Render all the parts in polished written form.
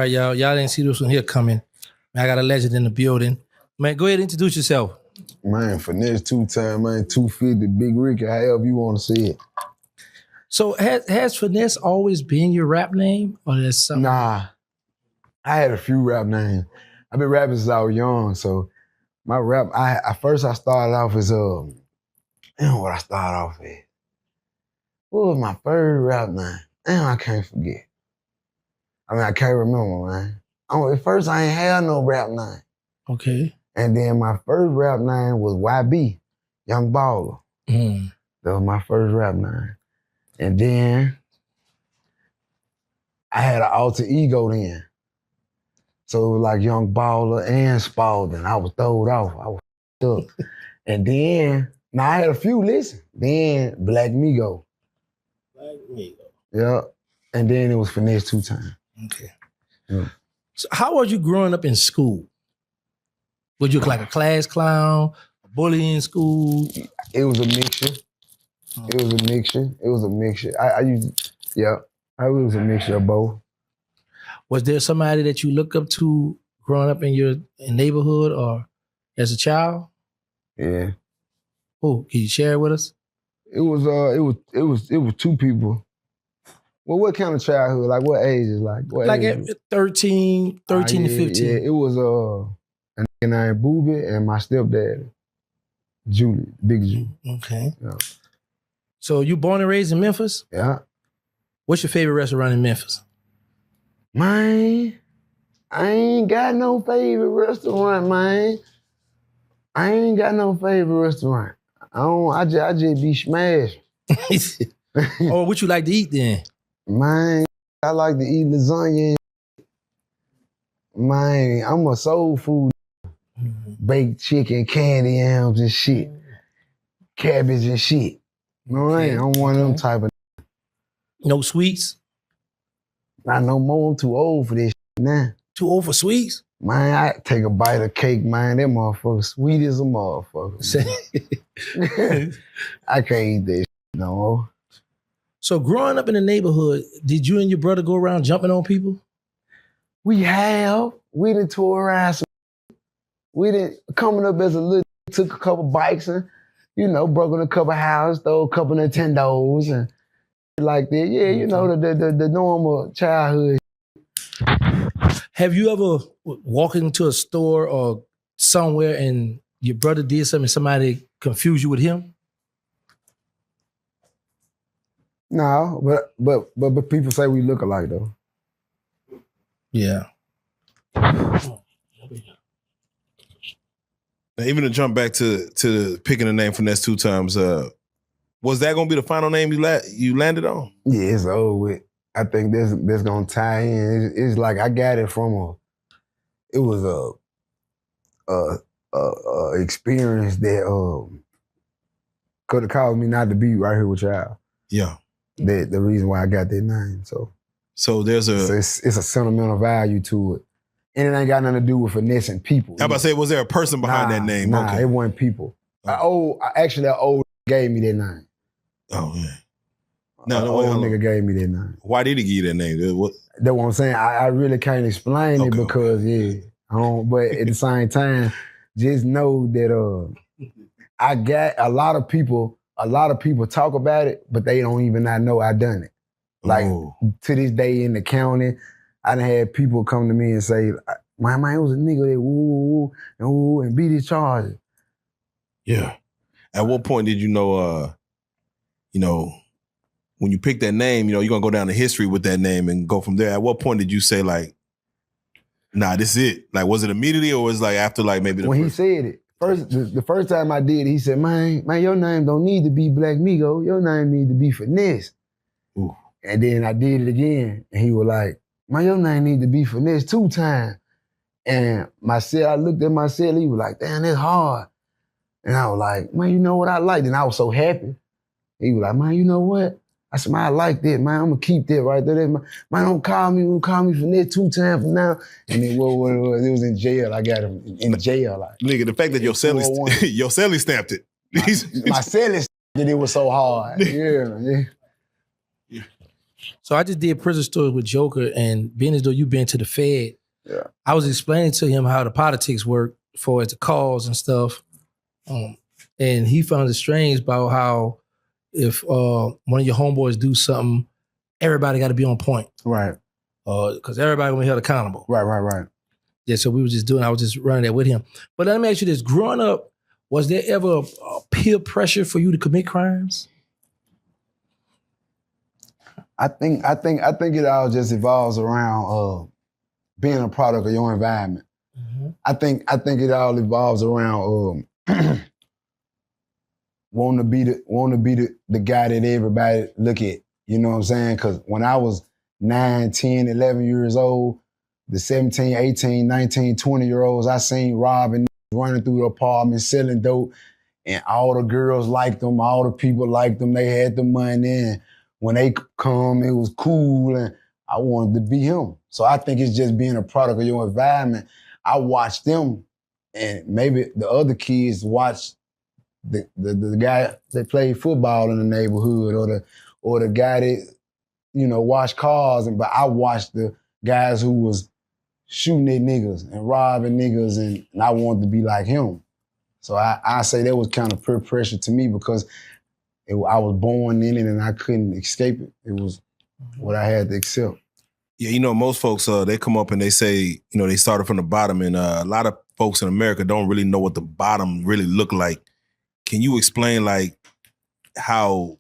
right, y'all. Y'all didn't see this one here coming. I got a legend in the building. Man, go ahead and introduce yourself. Man, Finesse2Tymes, man, 250, Big Ricky, however you want to see it. So has Finesse always been your rap name? Or there's something? Nah, I had a few rap names. I've been rapping since I was young, so my rap, first I started off as, damn what I started off as. What was my first rap name? Damn, I can't forget. I mean, I can't remember, man. At first, I ain't had no rap name. Okay. And then my first rap name was YB, Young Baller. That was my first rap name. And then I had an alter ego then. So it was like Young Baller and Spalding. I was throwed off. I was up. And then, now I had a few, listen. Then Black Migo. Black Migo. Yeah. And then it was Finesse2Tymes. Okay. Yeah. So how was you growing up in school? Was you like a class clown, a bully in school? It was a mixture. It was a mixture. It was a mixture. I was a mixture of both. Was there somebody that you look up to growing up in your neighborhood or as a child? Yeah. Who? Can you share it with us? It was two people. Well, what kind of childhood? Like what ages? Like what? Like age? at 13 to 15. Yeah, it was a nigga named Booby and my stepdad, Julie, Big Julie. Okay. Yeah. So you born and raised in Memphis? Yeah. What's your favorite restaurant in Memphis? Man, I ain't got no favorite restaurant, man. I ain't got no favorite restaurant. I just be smashed. Or what you like to eat then? Man, I like to eat lasagna. Man, I'm a soul food. Baked chicken, candy yams and shit. Cabbage and shit. No, I'm one of them type of. No sweets? Not no more. I'm too old for this shit now. Too old for sweets? Man, I take a bite of cake, man. That motherfucker sweet as a motherfucker. I can't eat that shit no more. So growing up in the neighborhood, did you and your brother go around jumping on people? We done tour around some. We done, coming up as a little, took a couple bikes and, broke in a couple houses, throw a couple Nintendos and like that. Yeah, the normal childhood. Have you ever walked into a store or somewhere and your brother did something and somebody confused you with him? No, but people say we look alike though. Yeah. Now, even to jump back to picking the name Finesse2Tymes, was that gonna be the final name you landed on? Yeah, it's over with. I think that's gonna tie in. It's like I got it from it was a experience that could have caused me not to be right here with y'all. Yeah. The reason why I got that name. So there's it's a sentimental value to it. And it ain't got nothing to do with finessing people. How about say, was there a person behind that name? Nah, okay. It wasn't people. Actually, that old gave me that name. Oh, yeah. No, old nigga gave me that name. Why did he give you that name? That's what I'm saying. I really can't explain it because, but at the same time, just know that I got a lot of people talk about it, but they don't even not know I done it. Like, to this day in the county, I done had people come to me and say, my man was a nigga that woo and beat his charges. Yeah. At what point did you know, when you pick that name, you're gonna go down to history with that name and go from there. At what point did you say like, nah, this is it? Like, was it immediately or was it like after like maybe when he said it? The first time I did it, he said, man, your name don't need to be Black Migo. Your name need to be Finesse. Ooh. And then I did it again. And he was like, man, your name need to be Finesse2Tymes. And I looked at myself, he was like, damn, that's hard. And I was like, man, you know what I liked? And I was so happy. He was like, man, you know what? I said, man, I like that, man. I'm gonna keep that right there. Man, don't call me Finesse2Tymes from now. And then it was in jail. I got him in jail. Like, nigga, the fact that your celly stamped it. My celly stamped it, it was so hard. Yeah. So I just did prison stories with Joker, and being as though you've been to the Fed, Yeah. I was explaining to him how the politics work for its cause and stuff. And he found it strange about how if one of your homeboys do something, everybody got to be on point. Right. Because everybody gonna be held accountable. Right. Yeah, so I was just running that with him. But let me ask you this, growing up, was there ever a peer pressure for you to commit crimes? I think it all just evolves around being a product of your environment. Mm-hmm. I think it all evolves around wanting to be the guy that everybody look at. You know what I'm saying? Because when I was 9, 10, 11 years old, the 17, 18, 19, 20-year-olds, I seen robbing, running through the apartment, selling dope, and all the girls liked them, all the people liked them, they had the money, and when they come, it was cool, and I wanted to be him. So I think it's just being a product of your environment. I watched them, and maybe the other kids watched the guy that played football in the neighborhood, or the guy that, washed cars, but I watched the guys who was shooting at niggas and robbing niggas, and I wanted to be like him. So I say that was kind of peer pressure to me because I was born in it and I couldn't escape it. It was what I had to accept. Yeah, most folks, they come up and they say, they started from the bottom, and a lot of folks in America don't really know what the bottom really look like. Can you explain, like, how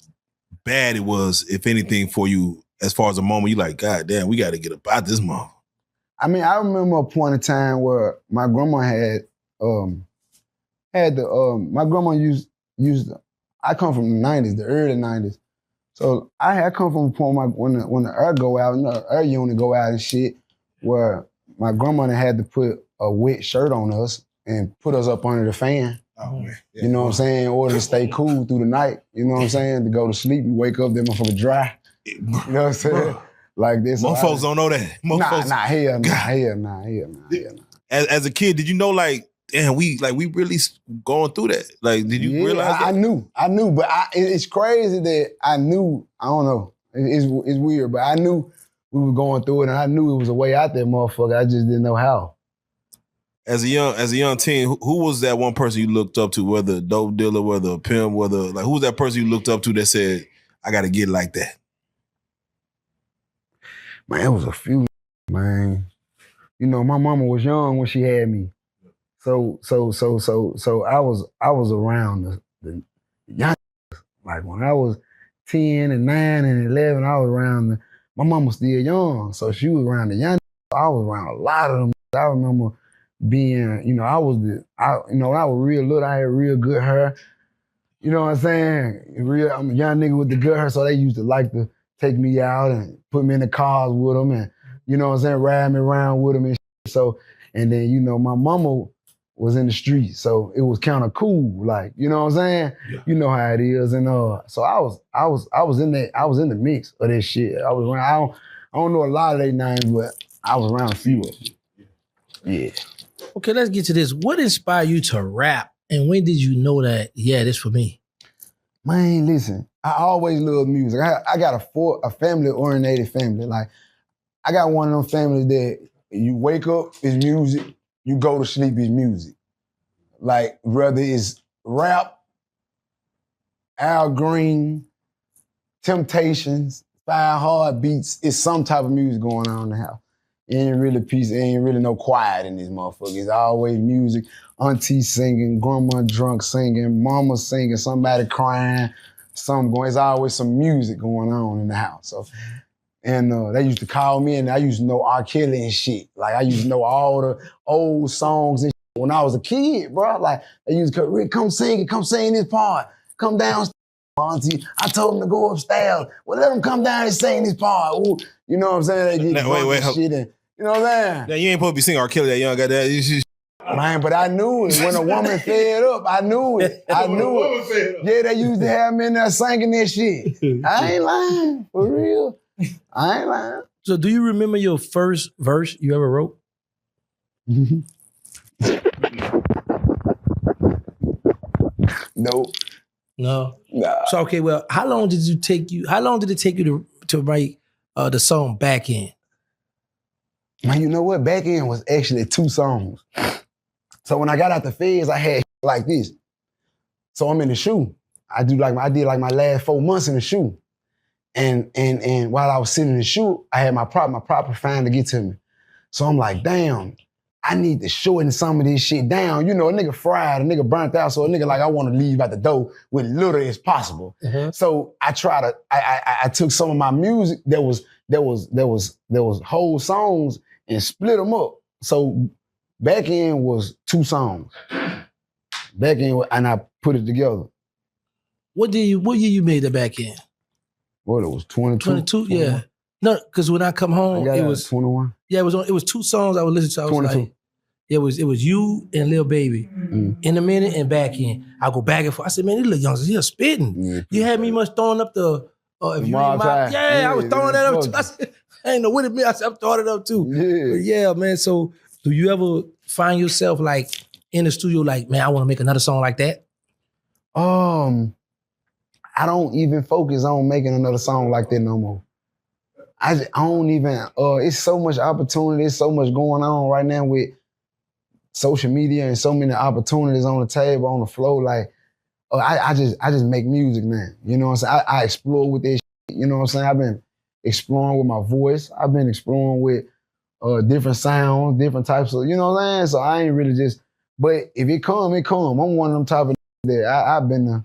bad it was, if anything, for you as far as a moment you like, God damn, we got to get about this mom? I mean, I remember a point in time where my grandma my grandma used, I come from the 90s, the early 90s. So I come from a point when the air go out, the air unit go out and shit, where my grandmother had to put a wet shirt on us and put us up under the fan. Oh, man. Yeah. You know what I'm saying? In order to stay cool through the night. You know what I'm saying? To go to sleep, you wake up, that motherfucker dry. You know what I'm saying? Like this. Most folks don't know that. Hell nah. As a kid, did you know, like, damn, we really going through that? Like, did you realize that? I knew, but it's crazy that I knew. I don't know. It's weird, but I knew we were going through it, and I knew it was a way out there, motherfucker. I just didn't know how. As a young teen, who was that one person you looked up to, whether a dope dealer, whether a pimp, who was that person you looked up to that said, I got to get like that? Man, it was a few, man. My mama was young when she had me. So I was around the young, like when I was 10 and 9 and 11, I was around my mama was still young, so she was around the young. I was around a lot of them. I remember being, I was real little, I had real good hair. You know what I'm saying? I'm a young nigga with the good hair, so they used to like to take me out and put me in the cars with them and, you know what I'm saying, ride me around with them and shit. So, and then, my mama was in the street, so it was kind of cool, like, you know what I'm saying? Yeah. You know how it is, and so I was in the mix of this shit. I was around. I don't know a lot of their names, but I was around a few of them. Yeah. Okay, let's get to this. What inspired you to rap, and when did you know that, this for me? Man, listen, I always loved music. I got a family-oriented family. Like, I got one of them families that you wake up, it's music, you go to sleep, it's music. Like, whether it's rap, Al Green, Temptations, Five Heartbeats, it's some type of music going on in the house. It ain't really peace, it ain't really no quiet in this motherfucker. It's always music, auntie singing, grandma drunk singing, mama singing, somebody crying, something going. It's always some music going on in the house. So, and they used to call me, and I used to know R. Kelly and shit. Like, I used to know all the old songs and shit when I was a kid, bro. Like, they used to come, Rick, come sing this part. Come downstairs, auntie. I told them to go upstairs. Well, let them come down and sing this part. Ooh, you know what I'm saying? They get wait, shit and, you know what I'm saying? Now, you ain't supposed to be singing R. Kelly that young, got that. Man, but I knew it. When a woman fed up, I knew it. Yeah, they used to have me in there singing that shit. I ain't lying, for real. I ain't lying. So do you remember your first verse you ever wrote? Nope. No. Nah. So, okay, well, how long did it take you to write the song Back In? Man, you know what? Back In was actually 2 songs. So when I got out the feds, I had like this. So I'm in the shoe. I did like my last 4 months in the shoe. And while I was sitting in the shoe, I had my proper fine to get to me. So I'm like, damn, I need to shorten some of this shit down. You know, a nigga fried, a nigga burnt out, so a nigga like, I want to leave out the door with little as possible. So I took some of my music that was whole songs and split them up. So Back In was 2 songs. Back In, and I put it together. What year you made the Back In? What, it was 22? 22, yeah. No, because when I come home, it was 21. Yeah, it was 2 songs I would listen to. I was 22. like, it was you and Lil Baby. In a Minute and Back In. I go back and forth. I said, man, these little youngsters, you're spitting. Yeah. You had me much throwing up the if you ain't my, I was throwing that up too. I said, I ain't know what it meant. I said, I'm throwing it up too. But yeah, man. So do you ever find yourself like in the studio like, man, I want to make another song like that? I don't even focus on making another song like that no more. I don't even, it's so much opportunity, it's so much going on right now with social media and so many opportunities on the table, on the floor. Like, I just make music now. You know what I'm saying? I explore with this shit, you know what I'm saying? I've been exploring with my voice. I've been exploring with different sounds, different types of, you know what I'm saying? So I ain't really just, but if it come, it come. I'm one of them type of that I've been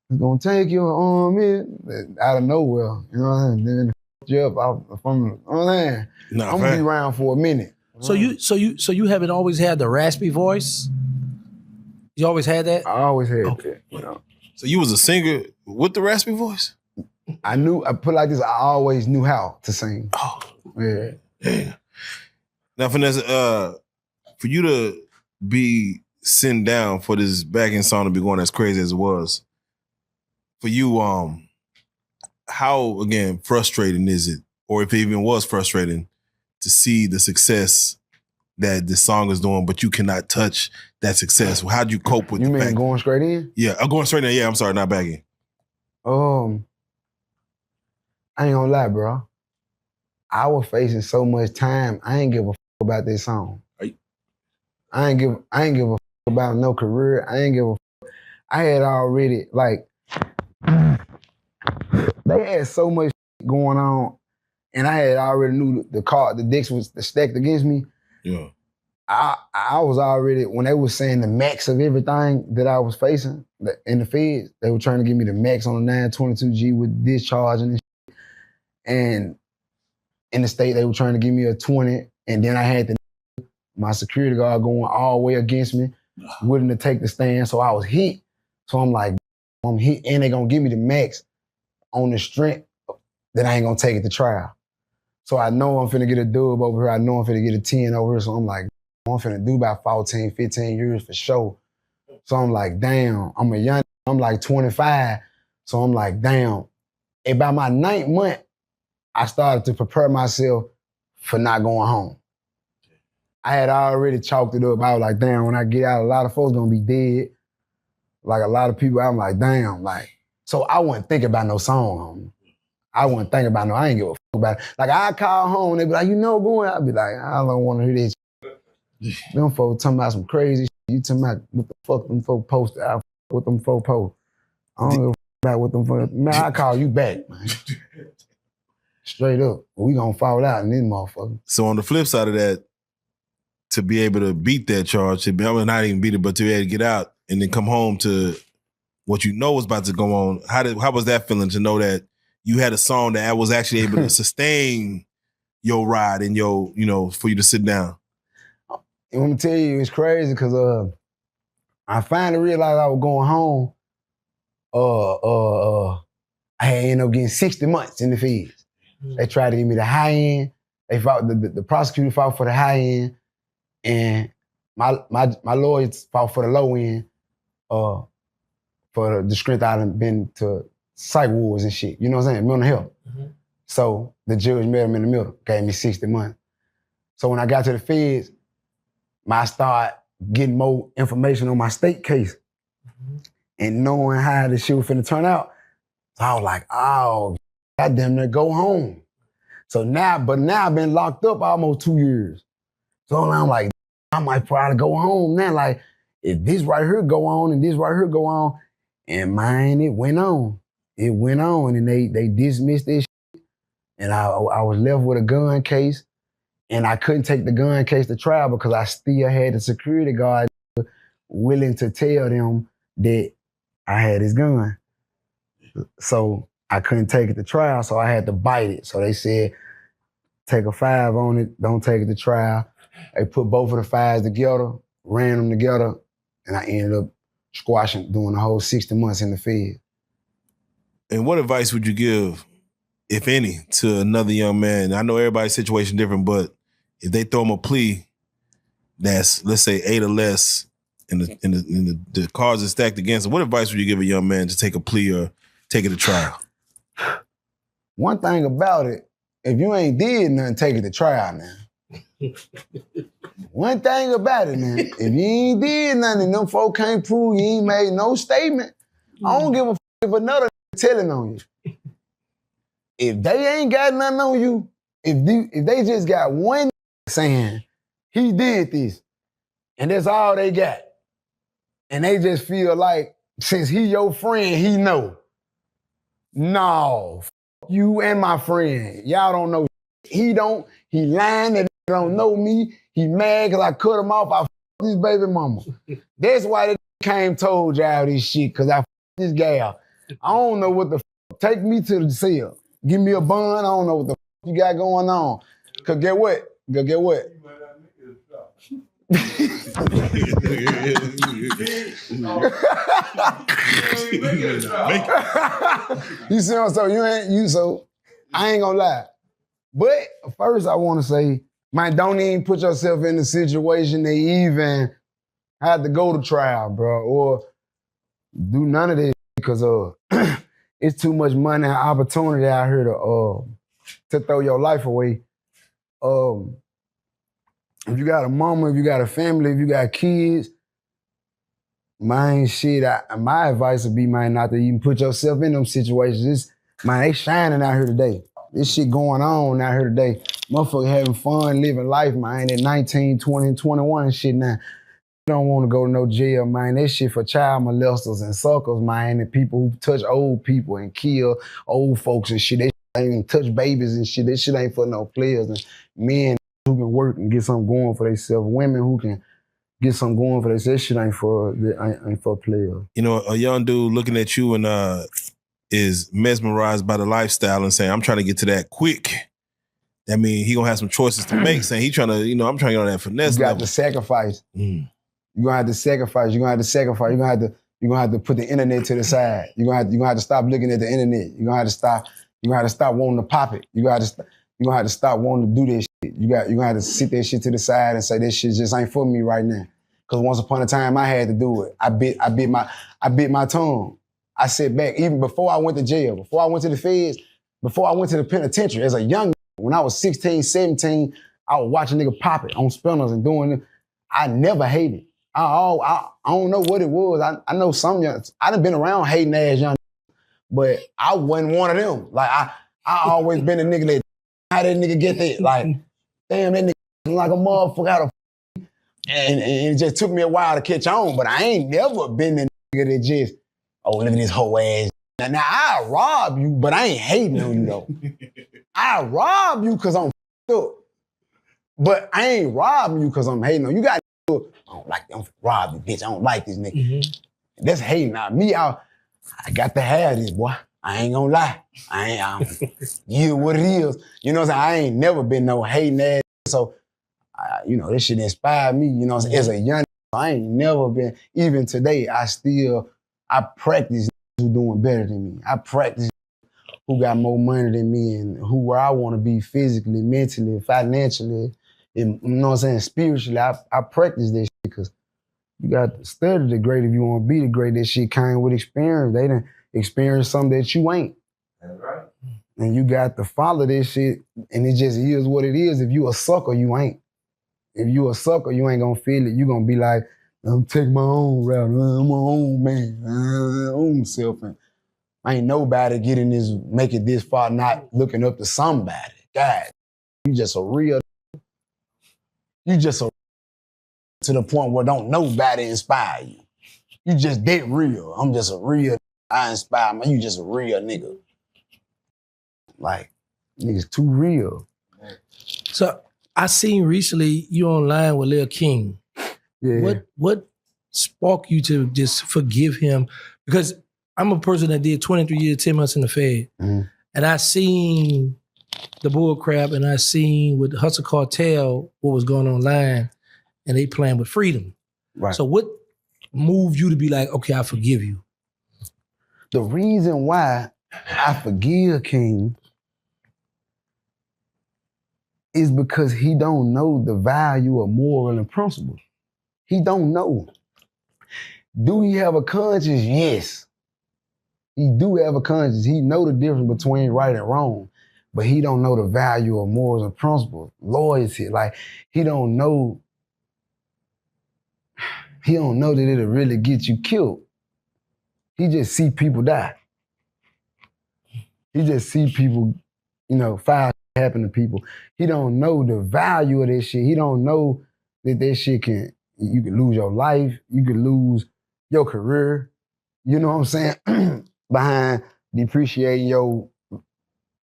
it's gonna take your arm in out of nowhere. You know what I'm saying? Then you up from, you know what I'm saying? I'm gonna be around for a minute. So you haven't always had the raspy voice? You always had that? I always had that. You know? So you was a singer with the raspy voice? I put it like this, I always knew how to sing. Oh. Yeah. Now, Finesse, for you to be sitting down for this Back In song to be going as crazy as it was, for you, how, again, frustrating is it, or if it even was frustrating, to see the success that this song is doing, but you cannot touch that success? How'd you cope with you the mean fact? Going straight in? Yeah, going straight in. Yeah, I'm sorry, not Back In. I ain't gonna lie, bro. I was facing so much time, I ain't give a fuck about this song. I ain't give a fuck about no career. I ain't give a fuck. I had already, like, they had so much going on, and I had already knew the decks was stacked against me. Yeah. I was already, when they was saying the max of everything that I was facing in the feds, they were trying to give me the max on the 922G with discharging and shit. And in the state, they were trying to give me a 20, and then I had my security guard going all the way against me, willing to take the stand, so I was hit. So I'm like, I'm hit, and they gonna give me the max on the strength that I ain't gonna take it to trial. So I know I'm finna get a dub over here. I know I'm finna get a 10 over here. So I'm like, I'm finna do about 14, 15 years for sure. So I'm like, damn, I'm a young, I'm like 25. So I'm like, damn. And by my 9th month, I started to prepare myself for not going home. I had already chalked it up. I was like, damn, when I get out, a lot of folks gonna be dead. Like a lot of people, I'm like, damn, like, so I wasn't thinking about no song, homie. I wasn't thinking about I ain't give a fuck about it. Like, I call home, they be like, you know, going? I'd be like, I don't want to hear this shit. Them folks talking about some crazy shit. You talking about what the fuck them folks posted. I fuck what them folks post. I don't give a fuck about what them folks. Man, I call you back, man. Straight up. We gonna fall out in this motherfucker. So on the flip side of that, to be able to beat that charge, to be able to not even beat it, but to be able to get out and then come home to what you know was about to go on, how was that feeling to know that you had a song that was actually able to sustain your ride and your, you know, for you to sit down? And let me tell you, it's crazy because I finally realized I was going home. I had ended up getting 60 months in the feds. They tried to give me the high end. They fought the prosecutor fought for the high end, and my lawyers fought for the low end. For the strength I done been to psych wards and shit. You know what I'm saying? Mental health. So the judge met him in the middle, gave me 60 months. So when I got to the feds, I started getting more information on my state case and knowing how this shit was finna turn out. So I was like, oh, I damn near go home. So now I've been locked up almost 2 years. So now I'm like, I might probably go home now. Like, if this right here go on and this right here go on, and mine, it went on. It went on, and they dismissed this shit. And I was left with a gun case, and I couldn't take the gun case to trial because I still had the security guard willing to tell them that I had his gun. So I couldn't take it to trial, so I had to bite it. So they said, take a 5 on it, don't take it to trial. They put both of the 5s together, ran them together, and I ended up squashing, doing the whole 60 months in the Fed. And what advice would you give, if any, to another young man? I know everybody's situation different, but if they throw him a plea that's, let's say, 8 or less, and the cards are stacked against him, what advice would you give a young man to take a plea or take it to trial? One thing about it, if you ain't did nothing, take it to trial now. One thing about it, man, if you ain't did nothing and them folk can't prove you ain't made no statement, I don't give a if another telling on you. If they ain't got nothing on you, if they just got one saying, he did this, and that's all they got, and they just feel like, since he your friend, he know. No, you and my friend, y'all don't know. He lying that he don't know me. He mad because I cut him off. I f***ed his baby mama. That's why they came told y'all this shit, because I f***ed this gal. I don't know what the f***. Take me to the cell. Give me a bun. I don't know what the f*** you got going on. Because get what? Get what? You see what I'm saying? So I ain't gonna lie. But first I wanna say, man, don't even put yourself in a situation that you even have to go to trial, bro, or do none of this because it's too much money and opportunity out here to throw your life away. If you got a mama, if you got a family, if you got kids, my advice would be, man, not to even put yourself in them situations. They shining out here today. This shit going on out here today. Motherfucker having fun, living life, man, at 19, 20, and 21 and shit now. You don't want to go to no jail, man. That shit for child molesters and suckers, man, and people who touch old people and kill old folks and shit. They ain't even touch babies and shit. That shit ain't for no players. And men who can work and get something going for themselves, women who can get something going for themselves, that shit ain't for players. You know, a young dude looking at you and is mesmerized by the lifestyle and saying, I'm trying to get to that quick. That mean he gonna have some choices to make, saying he trying to, I'm trying to get on that finesse You got level. to sacrifice. You're gonna have to sacrifice. You're gonna have to put the internet to the side. You're gonna have to stop looking at the internet. You're gonna have to stop wanting to pop it. You're gonna have to stop wanting to do this shit. You're gonna have to sit that shit to the side and say, this shit just ain't for me right now. Because once upon a time I had to do it. I bit my tongue. I sat back, even before I went to jail, before I went to the feds, before I went to the penitentiary as a young, when I was 16, 17, I would watch a nigga pop it on spinners and doing it. I never hated. I don't know what it was. I know some young, I done been around hating ass young, but I wasn't one of them. Like I always been a nigga that, how that nigga get there? Like, damn, that nigga like a motherfucker out of, and it just took me a while to catch on, but I ain't never been the nigga that just, oh, look at this whole ass. Now I rob you, but I ain't hating on you though. I rob you because I'm up. But I ain't robbing you because I'm hating on you. You got to, I don't like them, rob you, bitch. I don't like this nigga. Mm-hmm. That's hating on me. I got to have this, boy. I ain't gonna lie. You what it is. You know what I'm saying? I ain't never been no hating ass. So, this shit inspired me, what I'm saying? As a young, I ain't never been, even today, I practice who doing better than me. I practice who got more money than me and where I want to be physically, mentally, financially, and, you know what I'm saying, spiritually. I practice this shit because you got to study the great if you want to be the great. That shit came with experience. They done experienced something that you ain't. That's right. And you got to follow this shit, and it just is what it is. If you a sucker, you ain't. If you a sucker, you ain't gonna feel it. You gonna be like, I'm taking my own route. I'm my own man. My own self. And I ain't nobody getting this, make it this far, not looking up to somebody. God, you just a real, you just a to the point where don't nobody inspire you. You just that real. I'm just a real, I inspire, man. You just a real nigga. Like, niggas too real. So I seen recently you online with Lil King. Yeah. What sparked you to just forgive him? Because I'm a person that did 23 years, 10 months in the Fed. Mhm. And I seen the bull crap and I seen with Hustle Cartel what was going on online and they playing with freedom. Right. So what moved you to be like, okay, I forgive you? The reason why I forgive King is because he don't know the value of moral and principles. He don't know. Do he have a conscience? Yes. He do have a conscience. He know the difference between right and wrong, but he don't know the value of morals and principles, loyalty. Like, he don't know that it'll really get you killed. He just see people die. He just see people, foul happen to people. He don't know the value of this shit. He don't know that shit you can lose your life, you can lose your career, you know what I'm saying? Behind depreciating your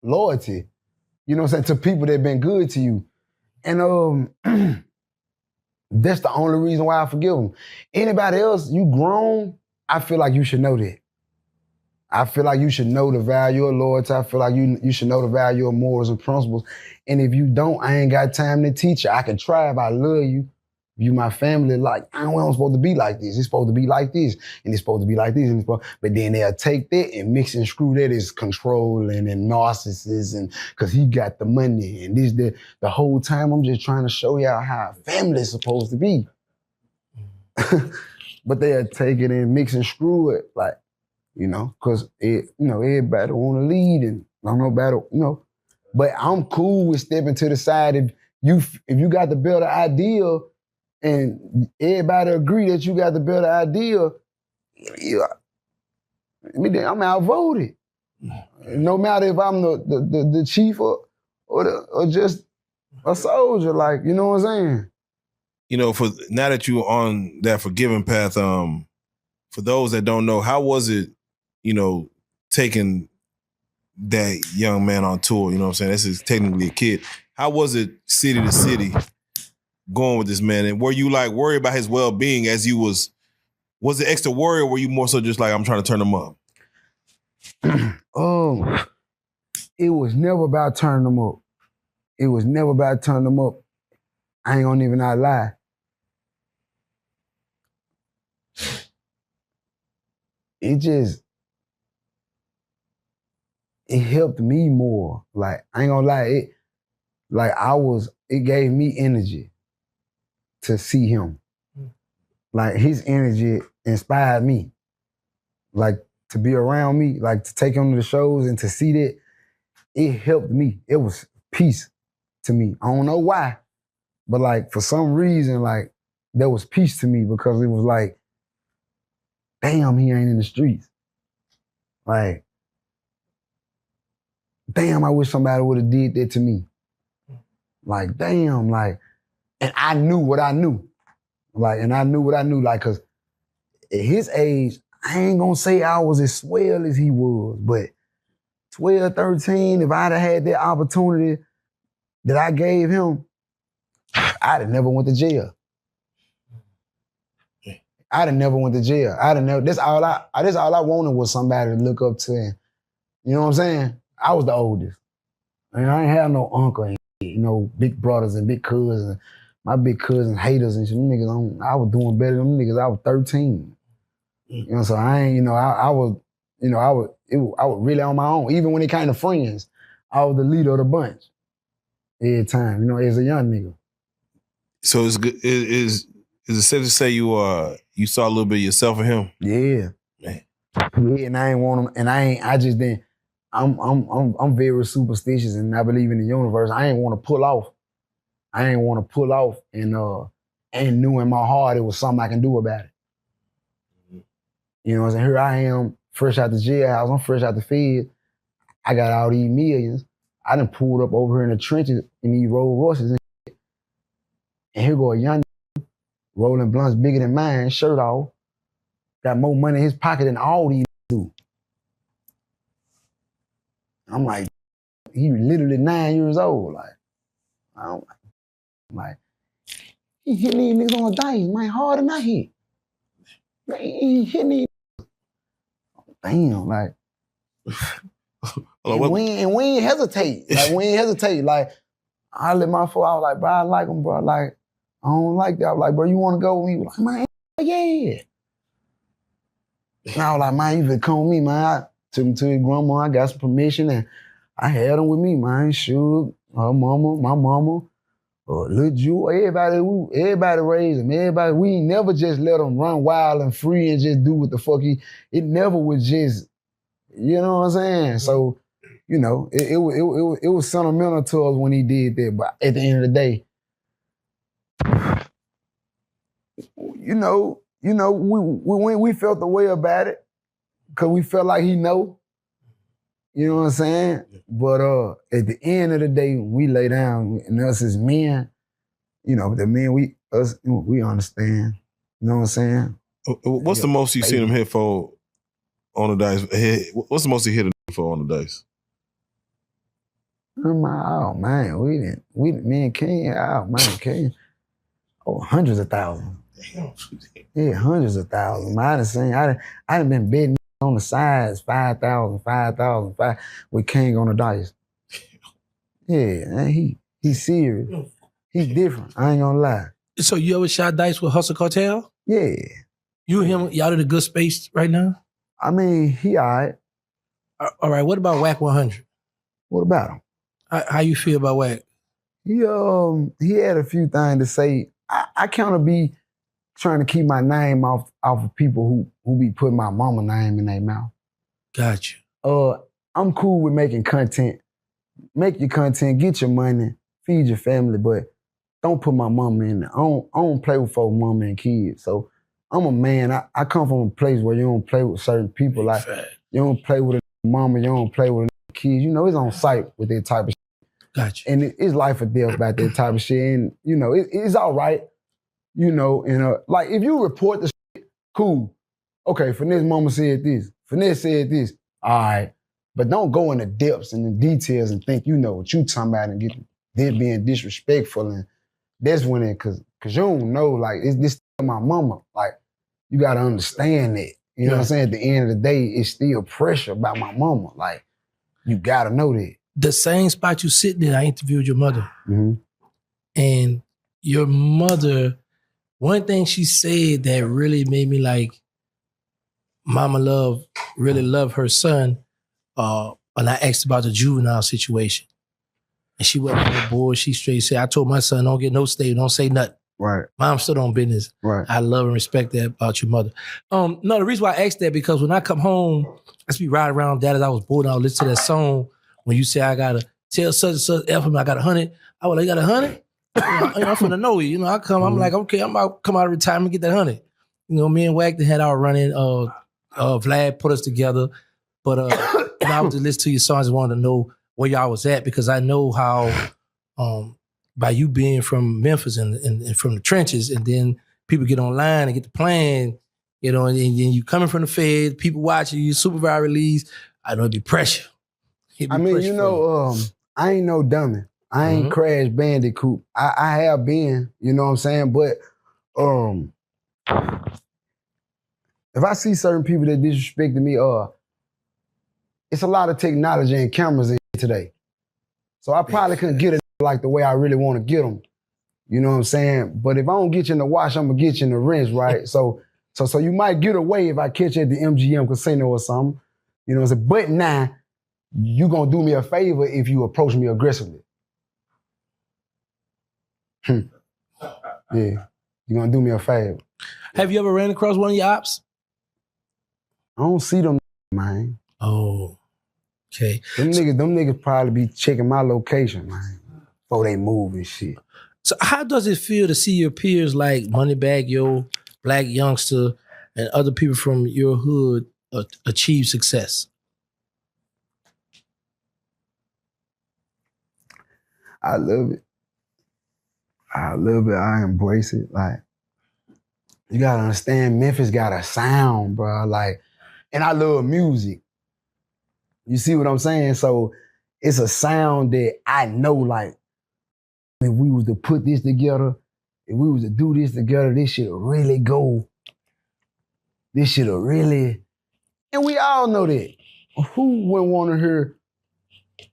loyalty, you know what I'm saying, to people that been good to you. And that's the only reason why I forgive them. Anybody else, you grown, I feel like you should know that. I feel like you should know the value of loyalty. I feel like you should know the value of morals and principles. And if you don't, I ain't got time to teach you. I can try if I love you. You my family, like, I don't supposed to be like this. It's supposed to be like this. And it's supposed to be like this. But then they'll take that and mix and screw that as controlling and narcissism because he got the money. And the whole time I'm just trying to show y'all how a family is supposed to be. But they'll take it and mix and screw it, like, because everybody want to lead and I don't know about it, But I'm cool with stepping to the side if you got the better idea and everybody agree that you got the better idea, I'm outvoted. No matter if I'm the chief or just a soldier, like, you know what I'm saying? For now that you're on that forgiving path, for those that don't know, how was it, taking that young man on tour? You know what I'm saying? This is technically a kid. How was it city to city going with this man? And were you like worried about his well-being as you was it extra worry or were you more so just like, I'm trying to turn him up? It was never about turning them up. It was never about turning them up. I ain't gonna even not lie. It helped me more. Like, I ain't gonna lie, it gave me energy to see him. Like, his energy inspired me. Like, to be around me, like, to take him to the shows and to see that, it helped me. It was peace to me. I don't know why, but like, for some reason, like, there was peace to me because it was like, damn, he ain't in the streets. Like, damn, I wish somebody would have did that to me. Like, damn, like, and I knew what I knew. Like, and I knew what I knew, like, because at his age, I ain't gonna say I was as swell as he was, but 12, 13, if I'd have had that opportunity that I gave him, I'd have never went to jail. I'd have never went to jail. That's all I wanted was somebody to look up to. And, you know what I'm saying? I was the oldest. And I ain't had no uncle and big brothers and big cousins. My big cousins haters and shit. Them niggas, I was doing better than them niggas. I was 13. So I ain't, I was really on my own. Even when it came to friends, I was the leader of the bunch. Every time, as a young nigga. So it's good. Is it safe to say you saw a little bit of yourself in him? Yeah. Man. Yeah, and I ain't want him, and I just didn't. I'm very superstitious and I believe in the universe. I ain't want to pull off. And knew in my heart it was something I can do about it. You know what I'm saying? Here I am, fresh out the jailhouse. I'm fresh out the Fed. I got all these millions. I done pulled up over here in the trenches in these Rolls Royces and shit. And here go a young rolling blunts bigger than mine, shirt off, got more money in his pocket than all these do. I'm like, he literally 9 years old. Like, I'm like, he hitting these niggas on the dice, man, harder than I hit. Man, he hitting these. Damn, like, and we ain't hesitate. Like, we ain't hesitate. Like, I let my foot out, like, bro, I like him, bro. Like, I don't like that. I was like, bro, you want to go with me? Like, man, yeah. And I was like, man, you finna come with me, man. I took him to his grandma. I got some permission, and I had him with me, man. Suge, her mama, my mama, Lil Ju, everybody raised him. Everybody, we ain't never just let him run wild and free and just do what the fuck it never was just, you know what I'm saying? So, you know, it was sentimental to us when he did that. But at the end of the day, you know, we felt the way about it because we felt like he know. You know what I'm saying? But at the end of the day, when we lay down, and us as men, you know, the men, we understand. You know what I'm saying? What's the most you seen him hit for on the dice? What's the most he hit for on the dice? Oh man, me and King, King, hundreds of thousands. Yeah, hundreds of thousands. I done been betting on the sides, 5,000, 5 with King on the dice. Yeah, man, he serious. He different. I ain't gonna lie. So you ever shot dice with Hustle Cartel? Yeah. You and him, y'all in a good space right now? I mean, he all right. All right, what about Wack 100? What about him? How you feel about Wack? He had a few things to say. I kind of be trying to keep my name off of people who be putting my mama name in their mouth. Gotcha. I'm cool with making content. Make your content, get your money, feed your family, but don't put my mama in there. I don't play with folks' mama and kids. So I'm a man. I come from a place where you don't play with certain people. Like, you don't play with a mama, you don't play with a kids. You know, it's on site with that type of shit. Gotcha. And it's life or death about that type of shit. And, you know, it's all right. You know, and like, if you report the shit, cool. Okay, Finesse mama said this. Finesse said this. All right. But don't go in the depths and the details and think you know what you talking about and get them being disrespectful. And that's when cause you don't know, like, this still my mama. Like, you gotta understand that. You know what I'm saying? At the end of the day, it's still pressure about my mama. Like, you gotta know that. The same spot you sitting in, I interviewed your mother. Mm-hmm. And your mother, one thing she said that really made me like, Mama really love her son. And I asked about the juvenile situation. And she wasn't on board. She straight said, I told my son, don't get no stay, don't say nothing. Right. Mom stood on business. Right. I love and respect that about your mother. No, the reason why I asked that, because when I come home, I used to be riding around Dallas. I was bored. I would listen to that song when you say, I gotta tell such and such F him, I got 100. I was like, you got 100? I'm finna know you. You know, I'm like, okay, I'm about to come out of retirement, get that 100. You know, me and Wack had our running. Vlad put us together. But I was just listening to your songs and wanted to know where y'all was at, because I know how by you being from Memphis and from the trenches, and then people get online and get the plan, you know, and you coming from the Fed, people watching you, supervisor release, I know it'd be pressure. I mean, you know, I ain't no dummy. I ain't Crash Bandicoot. I have been, you know what I'm saying? But if I see certain people that disrespected me, it's a lot of technology and cameras in today. So I probably couldn't get it like the way I really want to get them. You know what I'm saying? But if I don't get you in the wash, I'm going to get you in the rinse, right? So you might get away if I catch you at the MGM casino or something. You know what I'm saying? But now, you going to do me a favor if you approach me aggressively. Yeah, you're going to do me a favor. Have you ever ran across one of your ops? I don't see them, man. Oh, okay. Them niggas probably be checking my location, man, before they move and shit. So how does it feel to see your peers like Moneybagg Yo, Black Youngster, and other people from your hood achieve success? I love it. I love it. I embrace it. Like, you gotta understand, Memphis got a sound, bro. Like, and I love music. You see what I'm saying? So it's a sound that I know, like, if we was to put this together, if we was to do this together, this shit really go. This shit really, and we all know that. Who wouldn't want to hear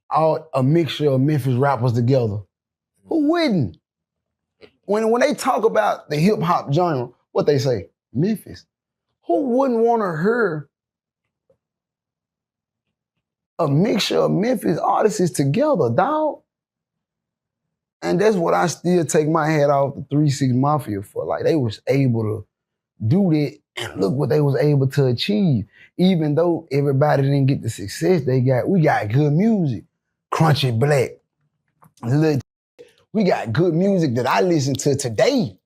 a mixture of Memphis rappers together? Who wouldn't? When they talk about the hip hop genre, what they say? Memphis. Who wouldn't want to hear a mixture of Memphis artists together, dog? And that's what I still take my hat off the 3-6 Mafia for. Like, they was able to do that, and look what they was able to achieve. Even though everybody didn't get the success they got, we got good music. Crunchy Black. We got good music that I listen to today.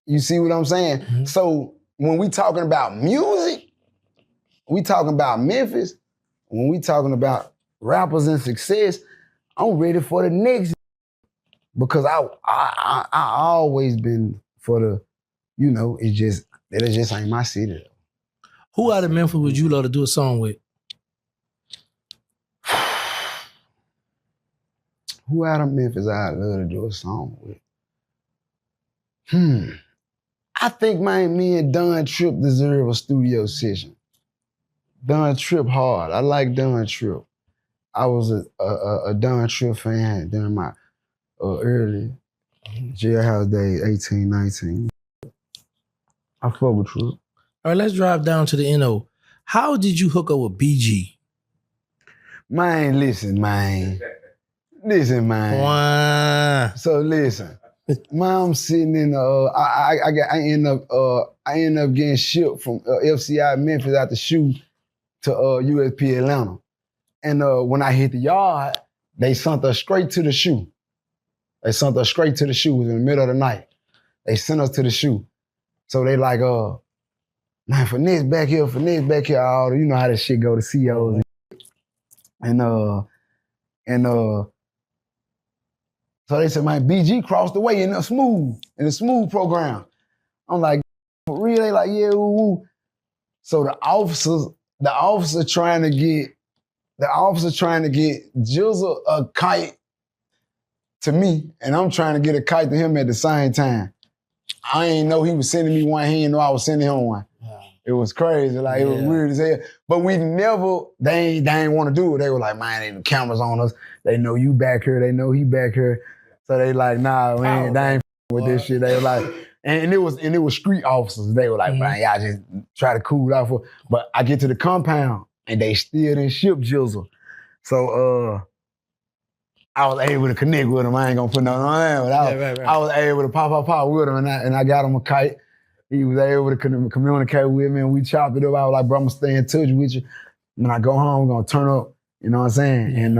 You see what I'm saying? Mm-hmm. So when we talking about music, we talking about Memphis, when we talking about rappers and success, I'm ready for the next. Because I always been for the, you know, it just ain't my city. Who out of Memphis would you love to do a song with? Who out of Memphis I'd love to do a song with? I think, man, me and Don Tripp deserve a studio session. Don Tripp hard. I like Don Tripp. I was a Don Tripp fan during my early jailhouse days, 18, 19. I fuck with Tripp. All right, let's drive down to the NO. How did you hook up with BG? Man, listen, man. Listen, man. Wow. So listen, man, I'm sitting in I end up getting shipped from FCI Memphis out the shoe to USP Atlanta. And when I hit the yard, they sent us straight to the shoe. They sent us straight to the shoe. It was in the middle of the night. They sent us to the shoe. So they like, man, Finesse back here. All you know how this shit go to COs. And so they said, man, BG crossed the way in the smooth program. I'm like, for real? They like, yeah, woo. So the officer trying to get Jizzle a kite to me, and I'm trying to get a kite to him at the same time. I ain't know he was sending me one, he ain't know I was sending him one. Yeah. It was crazy, like, it was weird as hell. But we never, they ain't want to do it. They were like, man, the cameras on us. They know you back here, they know he back here. So they like, nah, man, they ain't with this shit. They were like, and it was street officers. They were like, man, y'all just try to cool off. But I get to the compound, and they still didn't ship Jizzle. So I was able to connect with him. I ain't gonna put nothing on there, but I was able to pop with him, and I got him a kite. He was able to communicate with me, and we chopped it up. I was like, bro, I'm gonna stay in touch with you. When I go home, we're gonna turn up, you know what I'm saying? And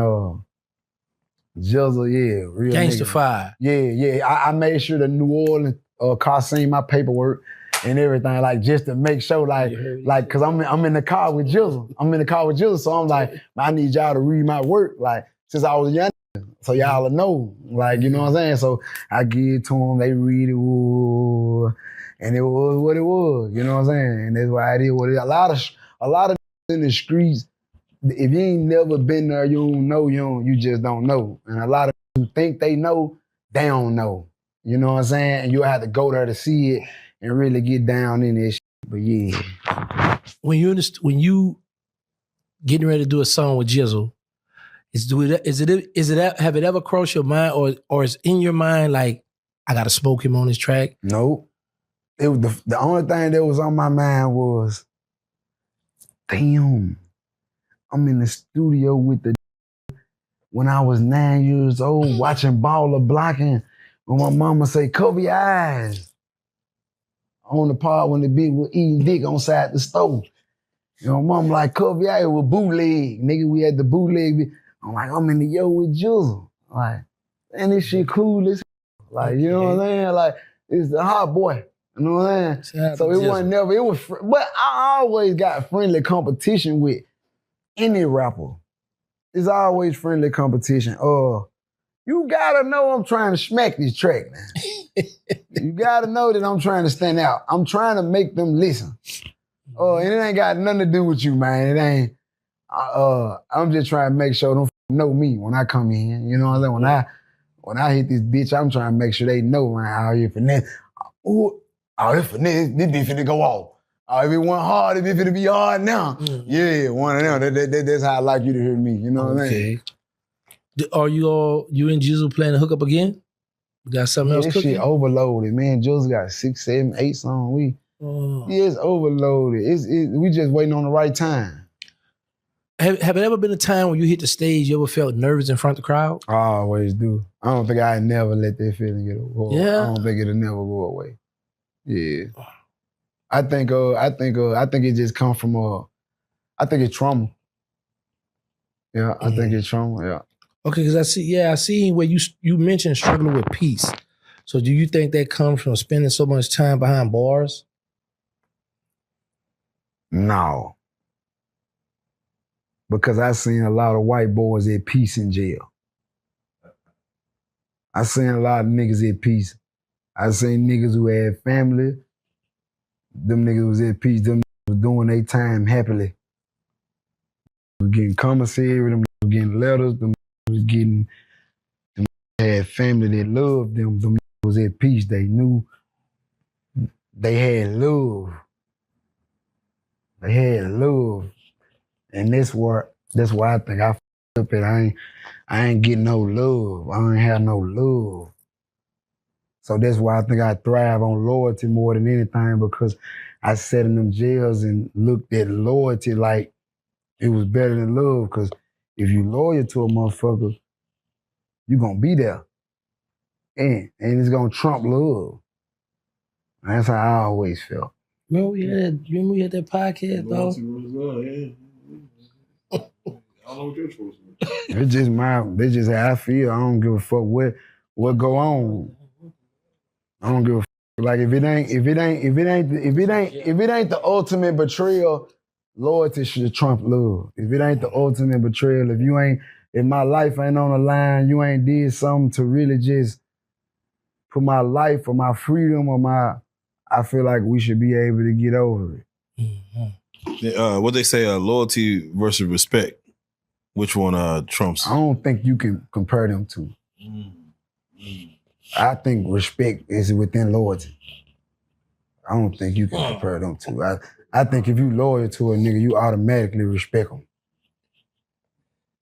Jizzle, yeah, real Gangsta nigga. Fire. Yeah. I made sure the New Orleans car seen my paperwork and everything, like, just to make sure, like, cause I'm in the car with Jizzle. So I'm like, I need y'all to read my work, like, since I was young. So y'all know, like, you know what I'm saying? So I give it to them, they read it, ooh, and it was what it was, you know what I'm saying? And that's why it is what it is. A lot of in the streets, if you ain't never been there, you don't know, you just don't know. And a lot of who think they know, they don't know. You know what I'm saying? And you have to go there to see it and really get down in this shit. But yeah. When you getting ready to do a song with Jizzle, have it ever crossed your mind, or is in your mind like, I gotta smoke him on this track? Nope. It was the only thing that was on my mind was, damn, I'm in the studio with when I was 9 years old, watching Baller blocking, when my mama say, cover your eyes. On the part when the bitch was eating dick on side the stove. You know, mom like, cover your eyes with bootleg. Nigga, we had the bootleg. I'm like, I'm in the yo with Jizzle. Like, and this shit cool as like, you know what I'm saying? Like, it's the hot boy. You know what I'm saying? So it wasn't never, it was, but I always got friendly competition with any rapper. It's always friendly competition. You gotta know I'm trying to smack this track now. You gotta know that I'm trying to stand out. I'm trying to make them listen. And it ain't got nothing to do with you, man. It ain't. I'm just trying to make sure them know me when I come in. You know what I'm saying? When I hit this bitch, I'm trying to make sure they know, man, how you finesse. Ooh, this finesse, this bitch finna go off. If it went hard, if it finna be hard now. Yeah, one of them. That's how I like you to hear me. You know what I mean? Are you and Jizzle planning to hook up again? You got something else cooking? This shit overloaded, man. Jizzle got 6, 7, 8 songs. It's overloaded. We just waiting on the right time. Have it ever been a time when you hit the stage, you ever felt nervous in front of the crowd? I always do. I don't think I never let that feeling get away. Yeah. I don't think it'll never go away. Yeah. I think it just come from I think it's trauma. Yeah, I think it's trauma, yeah. Okay, because I see where you mentioned struggling with peace. So do you think that comes from spending so much time behind bars? No. Because I seen a lot of white boys at peace in jail. I seen a lot of niggas at peace. I seen niggas who had family. Them niggas was at peace. Them niggas was doing their time happily. They was getting commissary. Them niggas was getting letters. Them niggas was getting. Them niggas had family that loved them. Them niggas was at peace. They knew they had love. They had love. And that's why I think I f***ed up at. I ain't getting no love. I ain't have no love. So that's why I think I thrive on loyalty more than anything, because I sat in them jails and looked at loyalty like it was better than love. Because if you loyal to a motherfucker, you gonna be there. And it's gonna trump love. And that's how I always felt. Remember we had that podcast, dog? I don't know what you're supposed to do. It's just how I feel. I don't give a fuck what go on. I don't give a fuck. Like if it ain't the ultimate betrayal, loyalty should trump love. If it ain't the ultimate betrayal, if my life ain't on the line, you ain't did something to really just put my life or my freedom I feel like we should be able to get over it. Mm-hmm. What they say, loyalty versus respect. Which one trumps? I don't think you can compare them two. I think respect is within loyalty. I don't think you can compare them two. I think if you loyal to a nigga, you automatically respect him.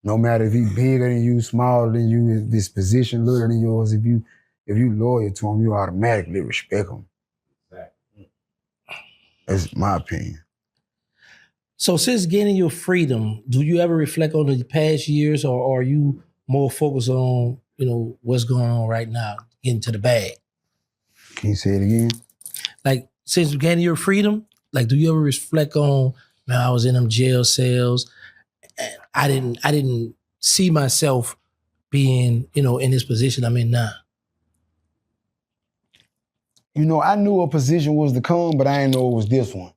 No matter if he bigger than you, smaller than you, if this position lower than yours, if you loyal to him, you automatically respect him. That's my opinion. So since gaining your freedom, do you ever reflect on the past years, or are you more focused on, what's going on right now, getting to the bag? Can you say it again? Like, since gaining your freedom, like, do you ever reflect on, man, I was in them jail cells, and I didn't see myself being, in this position I'm in now? I knew a position was to come, but I didn't know it was this one.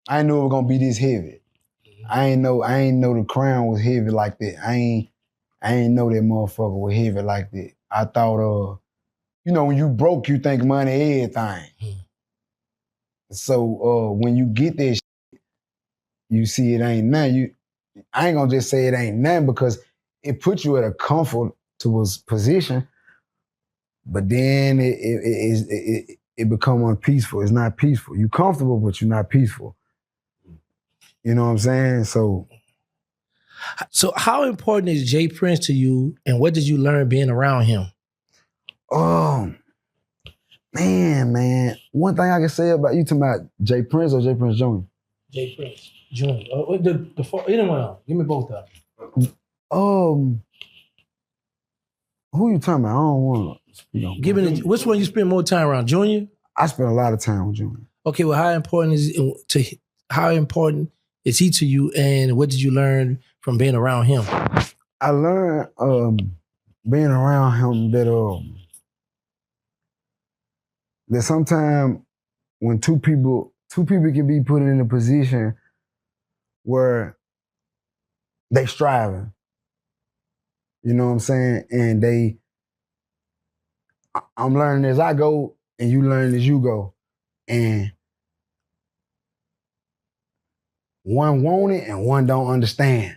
I didn't know it was gonna be this heavy. I ain't know the crown was heavy like that. I ain't know that motherfucker was heavy like that. I thought, when you broke, you think money everything. So when you get that shit, you see it ain't nothing. I ain't gonna just say it ain't nothing, because it puts you at a comfortable position, but then it become unpeaceful. It's not peaceful. You comfortable, but you're not peaceful. You know what I'm saying? So how important is Jay Prince to you, and what did you learn being around him? Oh, man. One thing I can say about you talking about Jay Prince or Jay Prince Jr.? Jay Prince Jr. Anyone? Give me both of them. Who you talking about? I don't want to speak on. Which one you spend more time around, Junior? I spend a lot of time with Junior. Okay, well, how important is he to you, and what did you learn from being around him? I learned being around him that sometimes when two people can be put in a position where they striving, you know what I'm saying, and they I'm learning as I go, and you learn as you go. And one want it and one don't understand.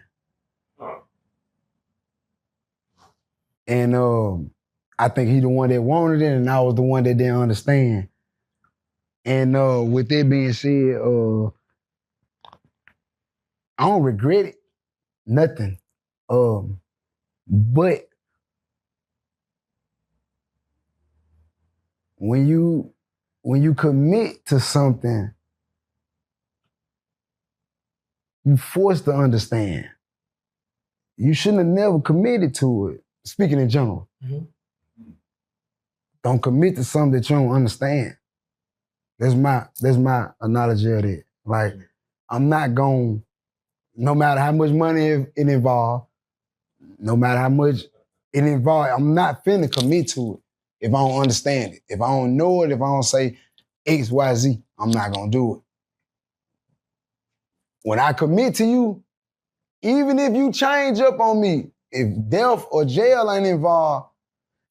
And I think he the one that wanted it, and I was the one that didn't understand. And with that being said, I don't regret it, nothing. But when you commit to something, you forced to understand. You shouldn't have never committed to it. Speaking in general, don't commit to something that you don't understand. That's my analogy of it. Like, I'm not going, no matter how much money it involves, no matter how much it involves, I'm not finna commit to it if I don't understand it. If I don't know it, if I don't say X, Y, Z, I'm not gonna do it. When I commit to you, even if you change up on me, if death or jail ain't involved,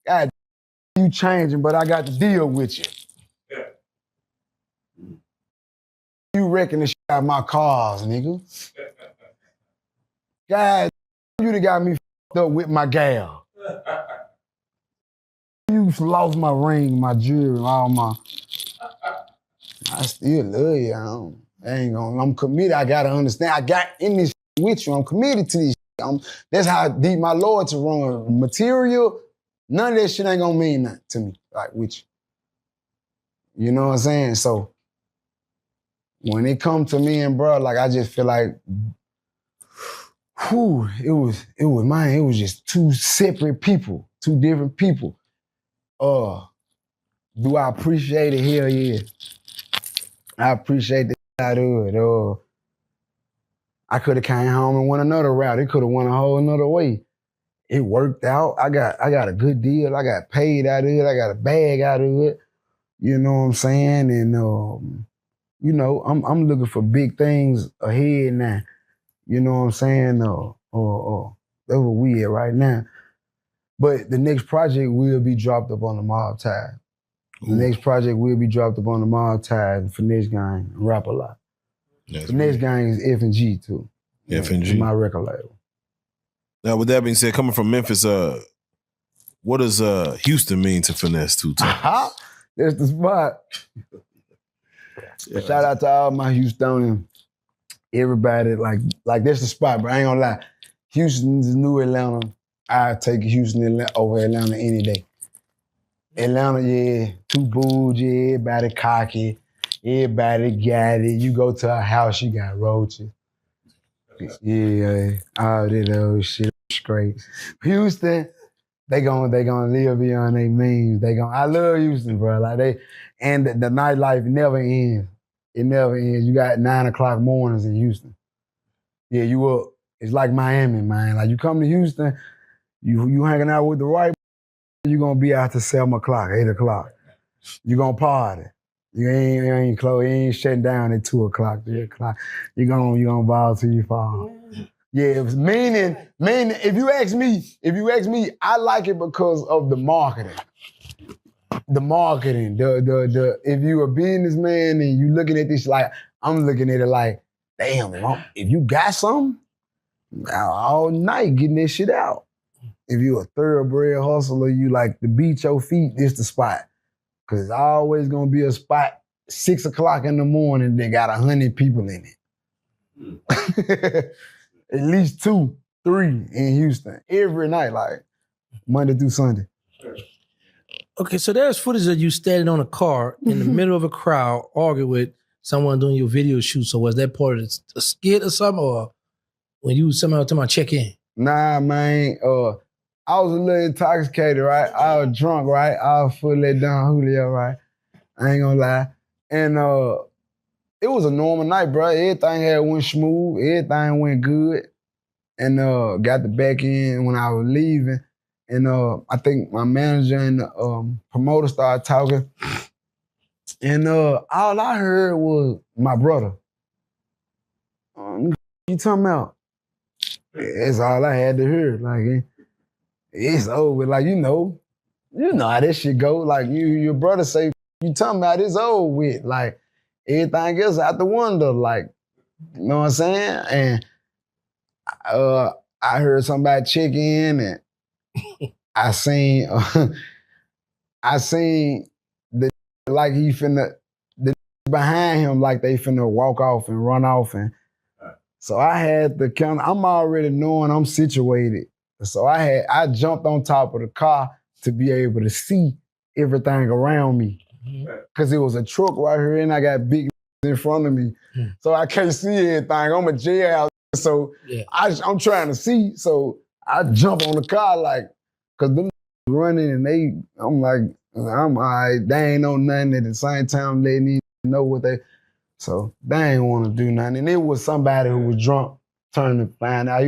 God, you changing, but I got to deal with you. You wrecking the shit out of my cars, nigga. God, you done got me fucked up with my gal. You lost my ring, my jewelry, all my... I still love you. I'm committed. I gotta understand. I got in this with you. I'm committed to this. That's how deep my loyalty run. Material, none of that shit ain't gonna mean nothing to me. Like with you. You know what I'm saying? So when it comes to me and bro, like I just feel like, it was just two separate people, two different people. Do I appreciate it? Hell yeah. I appreciate the shit out of it. I could have came home and went another route. It could have went a whole another way. It worked out. I got a good deal. I got paid out of it. I got a bag out of it. You know what I'm saying? And you know, I'm looking for big things ahead now. You know what I'm saying? That's what we at right now. But the next project will be dropped up on the Mob Tide. The next project will be dropped up on the Mob Tide, Finesse Gang, Rap a Lot. Finesse Gang is F&G too. F&G. It's my record label. Now, with that being said, coming from Memphis, what does Houston mean to Finesse2Tymes? That's the spot. Shout out to all my Houstonians. Everybody, like that's the spot, but I ain't gonna lie. Houston's the new Atlanta. I take Houston over Atlanta any day. Atlanta, yeah, too bougie, everybody cocky, everybody got it. You go to a house, you got roaches. Yeah, all that old shit straight. Houston, they gonna live beyond their means. I love Houston, bro. Like and the nightlife never ends. It never ends. You got 9 o'clock mornings in Houston. Yeah, you up. It's like Miami, man. Like you come to Houston, you hanging out with the right, you gonna be out to 7 o'clock, 8 o'clock. You gonna party. You ain't close. You ain't shutting down at 2 o'clock, 3 o'clock. You gonna ball till you fall. Yeah, meaning. If you ask me, I like it because of the marketing. The marketing, the if you a businessman and you looking at this like, I'm looking at it like, damn, if you got something, all night getting this shit out. If you a thoroughbred hustler, you like to beat your feet, this the spot. Cause it's always gonna be a spot 6 o'clock in the morning that got 100 people in it. At least 2, 3 in Houston every night, like Monday through Sunday. Okay, so there's footage of you standing on a car in the middle of a crowd arguing with someone doing your video shoot. So was that part of a skit or something, or when you somehow to my check in? Nah, man. I was a little intoxicated, right? I was drunk, right? I was full of Don Julio, right? I ain't gonna lie. And it was a normal night, bro. Everything had went smooth. Everything went good. And got the back end when I was leaving. And I think my manager and the promoter started talking. And all I heard was my brother. You talking about? That's all I had to hear. Like, it's over. Like, you know, you know how this shit go. Like your brother say, you talking about it's old with. Like everything else out the window. Like, you know what I'm saying? And I heard somebody check in and I seen the like he finna the behind him like they finna walk off and run off and so I had to count. I'm already knowing I'm situated. So I jumped on top of the car to be able to see everything around me. Cause it was a truck right here and I got big in front of me. So I can't see anything. I'm a jailhouse. So I'm trying to see. So I jump on the car like, cause them running and I'm like, I'm all right. They ain't know nothing at the same time. They need to know what they, so they ain't want to do nothing. And it was somebody who was drunk trying to find out.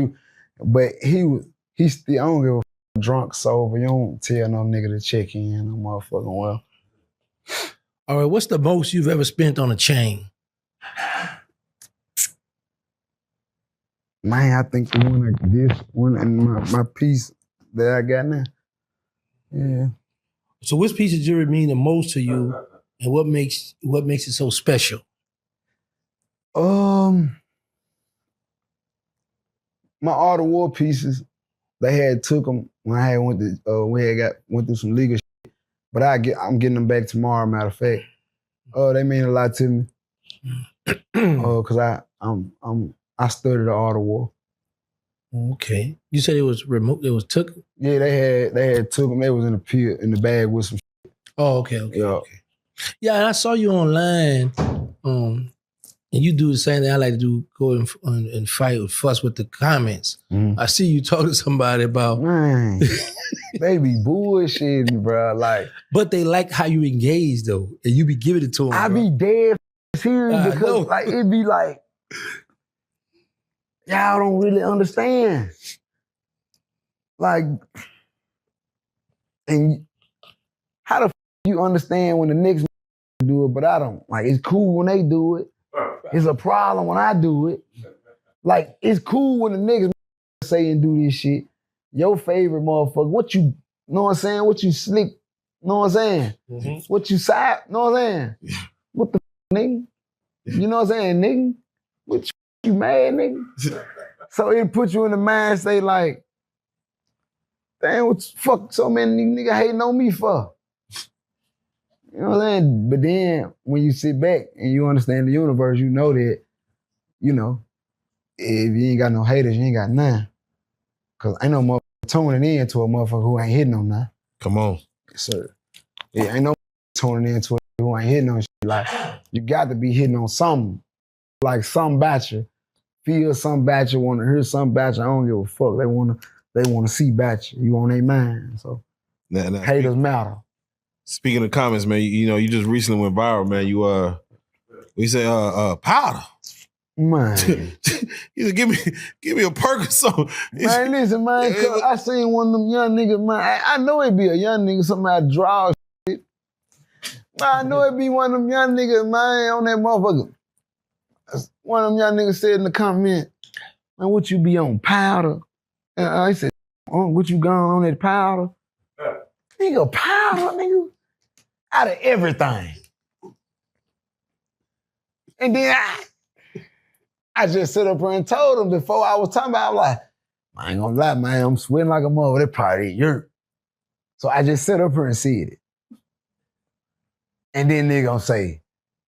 He still, I don't give a f*** drunk, sober. You don't tell no nigga to check in. No motherfucking well. All right, what's the most you've ever spent on a chain? Man, I think the one like this one and my piece that I got now. Yeah. So which piece of jewelry mean the most to you and what makes it so special? My Art of War pieces, they had took them when I had went through some legal shit. But I'm getting them back tomorrow, matter of fact. They mean a lot to me. Cause I studied the Art of War. Okay. You said it was remote, it was took? Yeah, they had took them. They was in the bag with some shit. Oh, okay. Yeah, and I saw you online, and you do the same thing I like to do, go and fight or fuss with the comments. I see you talk to somebody about... Man, they be bullshitting, bro. Like, but they like how you engage, though, and you be giving it to them. I be dead serious because like it be like, y'all don't really understand. Like, and how the f*** you understand when the niggas do it, but I don't. Like, it's cool when they do it. It's a problem when I do it. Like, it's cool when the niggas say and do this shit. Your favorite motherfucker, what you know what I'm saying? What you slick, know what I'm saying? What you side, know what I'm saying? What the f***, nigga? You know what I'm saying, nigga? What you mad, nigga? So it put you in the mind state like, damn, what the fuck so many niggas hating on me for? You know what I'm saying? But then when you sit back and you understand the universe, you know that, you know, if you ain't got no haters, you ain't got none. Cause ain't no motherfucker tuning in to a motherfucker who ain't hitting on none. Come on. Yes, sir. Yeah, ain't no tuning in to a who ain't hitting on shit. Like, you got to be hitting on something. Like something about you. Feel something about you, want to hear something about you. I don't give a fuck. They want to see about you. You on their mind. So haters matter. Speaking of comments, man, you know, you just recently went viral, man. We say powder. Man. He said, give me a perk or something. Man, listen, man, cause I seen one of them young niggas, man. I know it be a young nigga, somebody draw shit. Man, I know it be one of them young niggas, man, on that motherfucker. One of them young niggas said in the comment, man, what you be on, powder? And I said, what you gone on that powder? Nigga, powder, nigga. Out of everything. And then I just sit up here and told him before I was talking about, I was like, I ain't gonna lie, man, I'm sweating like a mother. That probably ain't yurt. So I just sit up here and said it. And then they gonna say,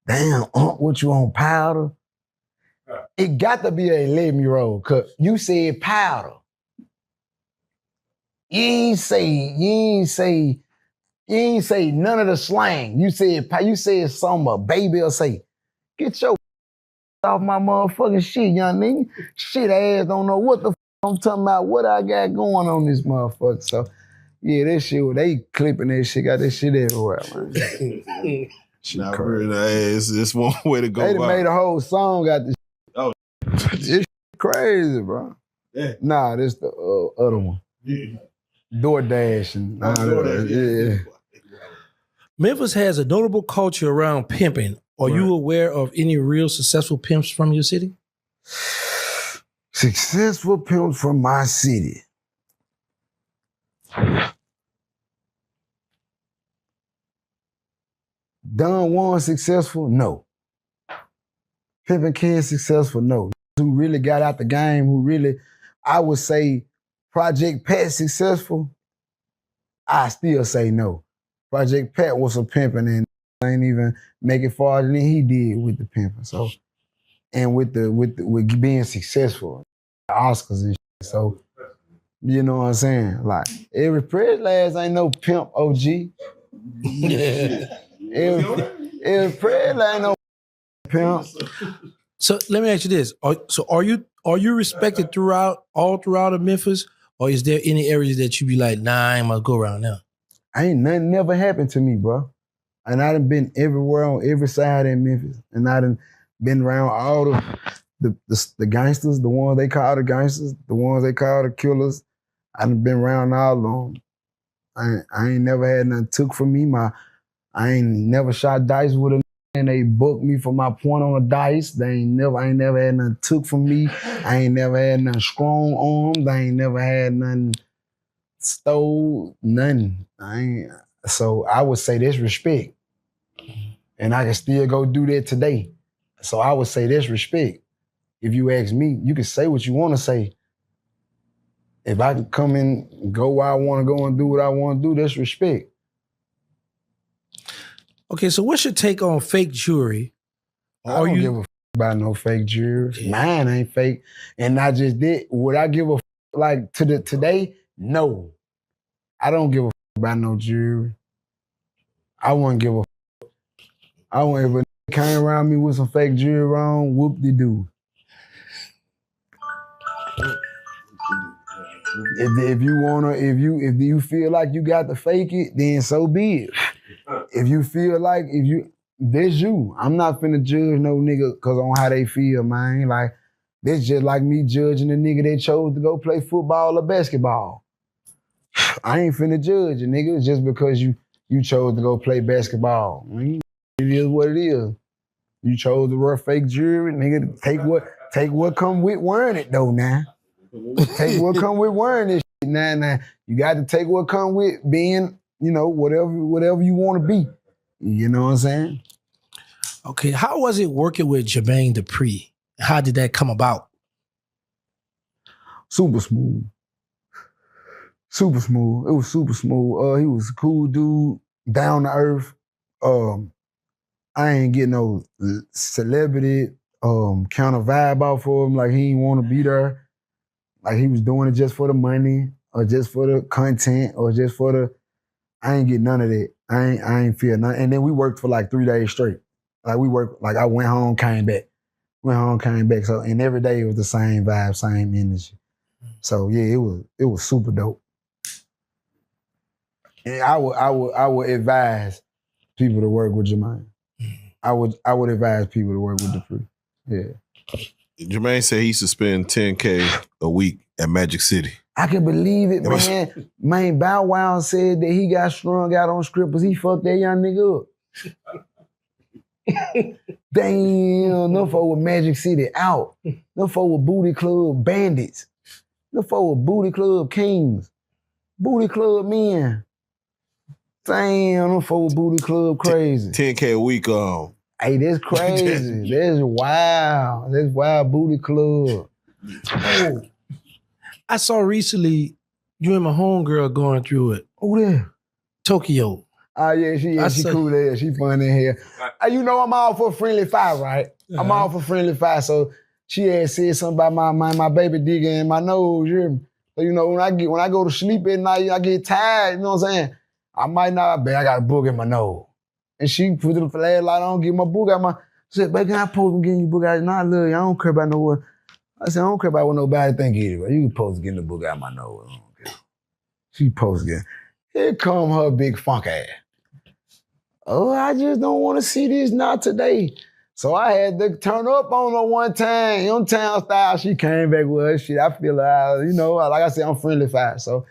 damn, what you on, powder? It got to be a 11-year-old, cause you said powder. You ain't say none of the slang. You said something a baby will say, get your off my motherfucking shit, young nigga. Shit ass don't know what the f I'm talking about, what I got going on this motherfucker. So, yeah, that shit, they clipping that shit, got that shit everywhere, man. Shit crazy. It's one way to go. They done made a whole song out this shit. Oh. This shit crazy, bro. Yeah. Nah, this the other one. Yeah. DoorDash and yeah. Memphis has a notable culture around pimping. Are you aware of any real successful pimps from your city? Successful pimps from my city. Done one successful? No. Pimping Ken successful? No. Who really got out the game, who really, I would say, Project Pat successful? I still say no. Project Pat was a pimping and ain't even make it farther than he did with the pimping. So, and with being successful, Oscars and shit. So, you know what I'm saying? Like, every Press Lads ain't no pimp OG. every Press Lad ain't no pimp. So let me ask you this: are you respected all throughout of Memphis, or is there any areas that you be like, nah, I ain't gonna go around now? Nothing never happened to me, bro. And I done been everywhere on every side in Memphis, and I done been around all the gangsters, the ones they call the gangsters, the ones they call the killers. I done been around all of them. I ain't never had nothing took from me. I ain't never shot dice with a and they booked me for my point on the dice. I ain't never had nothing took from me. I ain't never had nothing strong armed. I ain't never had nothing stole, nothing. So I would say that's respect. And I can still go do that today. So I would say that's respect. If you ask me, you can say what you want to say. If I can come in, go where I want to go and do what I want to do, that's respect. Okay, so what's your take on fake jewelry? I don't give a f about no fake jewelry. Yeah. Mine ain't fake. And I just did. Would I give a f like today? No. I don't give a f about no jewelry. I wouldn't give a f. I wouldn't, if a came around me with some fake jewelry on, whoop-de-doo. If you feel like you got to fake it, then so be it. If you feel like that's you. I'm not finna judge no nigga cause on how they feel, man. Like that's just like me judging a nigga that chose to go play football or basketball. I ain't finna judge a nigga just because you chose to go play basketball. I mean, it is what it is. You chose to wear fake jewelry, nigga. Take what come with wearing it though now. Take what come with wearing this shit. Nah. You got to take what come with being, whatever you want to be. You know what I'm saying? Okay, how was it working with Jermaine Dupri? How did that come about? Super smooth. Super smooth. It was super smooth. He was a cool dude, down to earth. I ain't getting no celebrity kind of vibe off of him. Like he didn't want to be there. Like he was doing it just for the money or just for the content or just for the, I ain't get none of that. I ain't feel nothing. And then we worked for like 3 days straight. Like we worked, like I went home, came back. So, and every day it was the same vibe, same energy. So yeah, it was super dope. And I would advise people to work with Jermaine. I would advise people to work with Dupri. Yeah. Jermaine said he used to spend $10K a week at Magic City. I can believe it, man. Man, Bow Wow said that he got strung out on strippers. He fucked that young nigga up. Damn, no folk with Magic City out. No folk with Booty Club bandits. No folk with Booty Club kings. Booty Club men. Damn, no folk with Booty Club crazy. 10K a week. Hey, that's crazy. That's wild. That's wild Booty Club. Oh. I saw recently you and my homegirl going through it. Who there? Tokyo. Oh yeah, she cool there. She funny in here. You know I'm all for friendly fire, right? Uh-huh. I'm all for friendly fire. So she had said something about my baby digger in my nose. You hear me? So when I go to sleep at night, I get tired. You know what I'm saying? I might not. I got a book in my nose. And she put the flashlight on, get my book out my. She said, baby, can I post and get your book out? Nah, look, I don't care about no one. I said, I don't care about what nobody think either. You can post getting the book out my nose. I don't care. She posts again. Here come her big funk ass. Oh, I just don't want to see this, not today. So I had to turn up on her one time, young town style. She came back with her shit. I feel like I said, I'm friendly fire. So,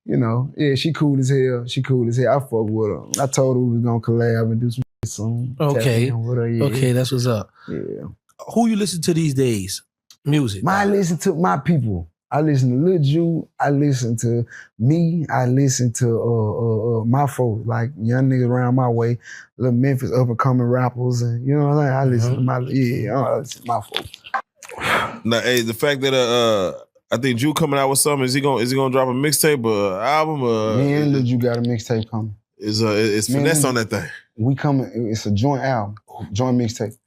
yeah, she cool as hell. I fuck with her. I told her we was gonna collab and do some shit soon. Okay. With her, yeah. Okay, that's what's up. Yeah. Who you listen to these days? Music. I listen to my people. I listen to Lil Ju, I listen to me, I listen to my folks, like young niggas around my way, little Memphis up and coming rappers, and you know what I'm saying? I listen to I listen to my folks. Now, hey, the fact that I think Ju coming out with something, is he gonna drop a mixtape or album? Me and Lil Ju got a mixtape coming. Is Finesse on that thing? We coming, it's a joint album, joint mixtape.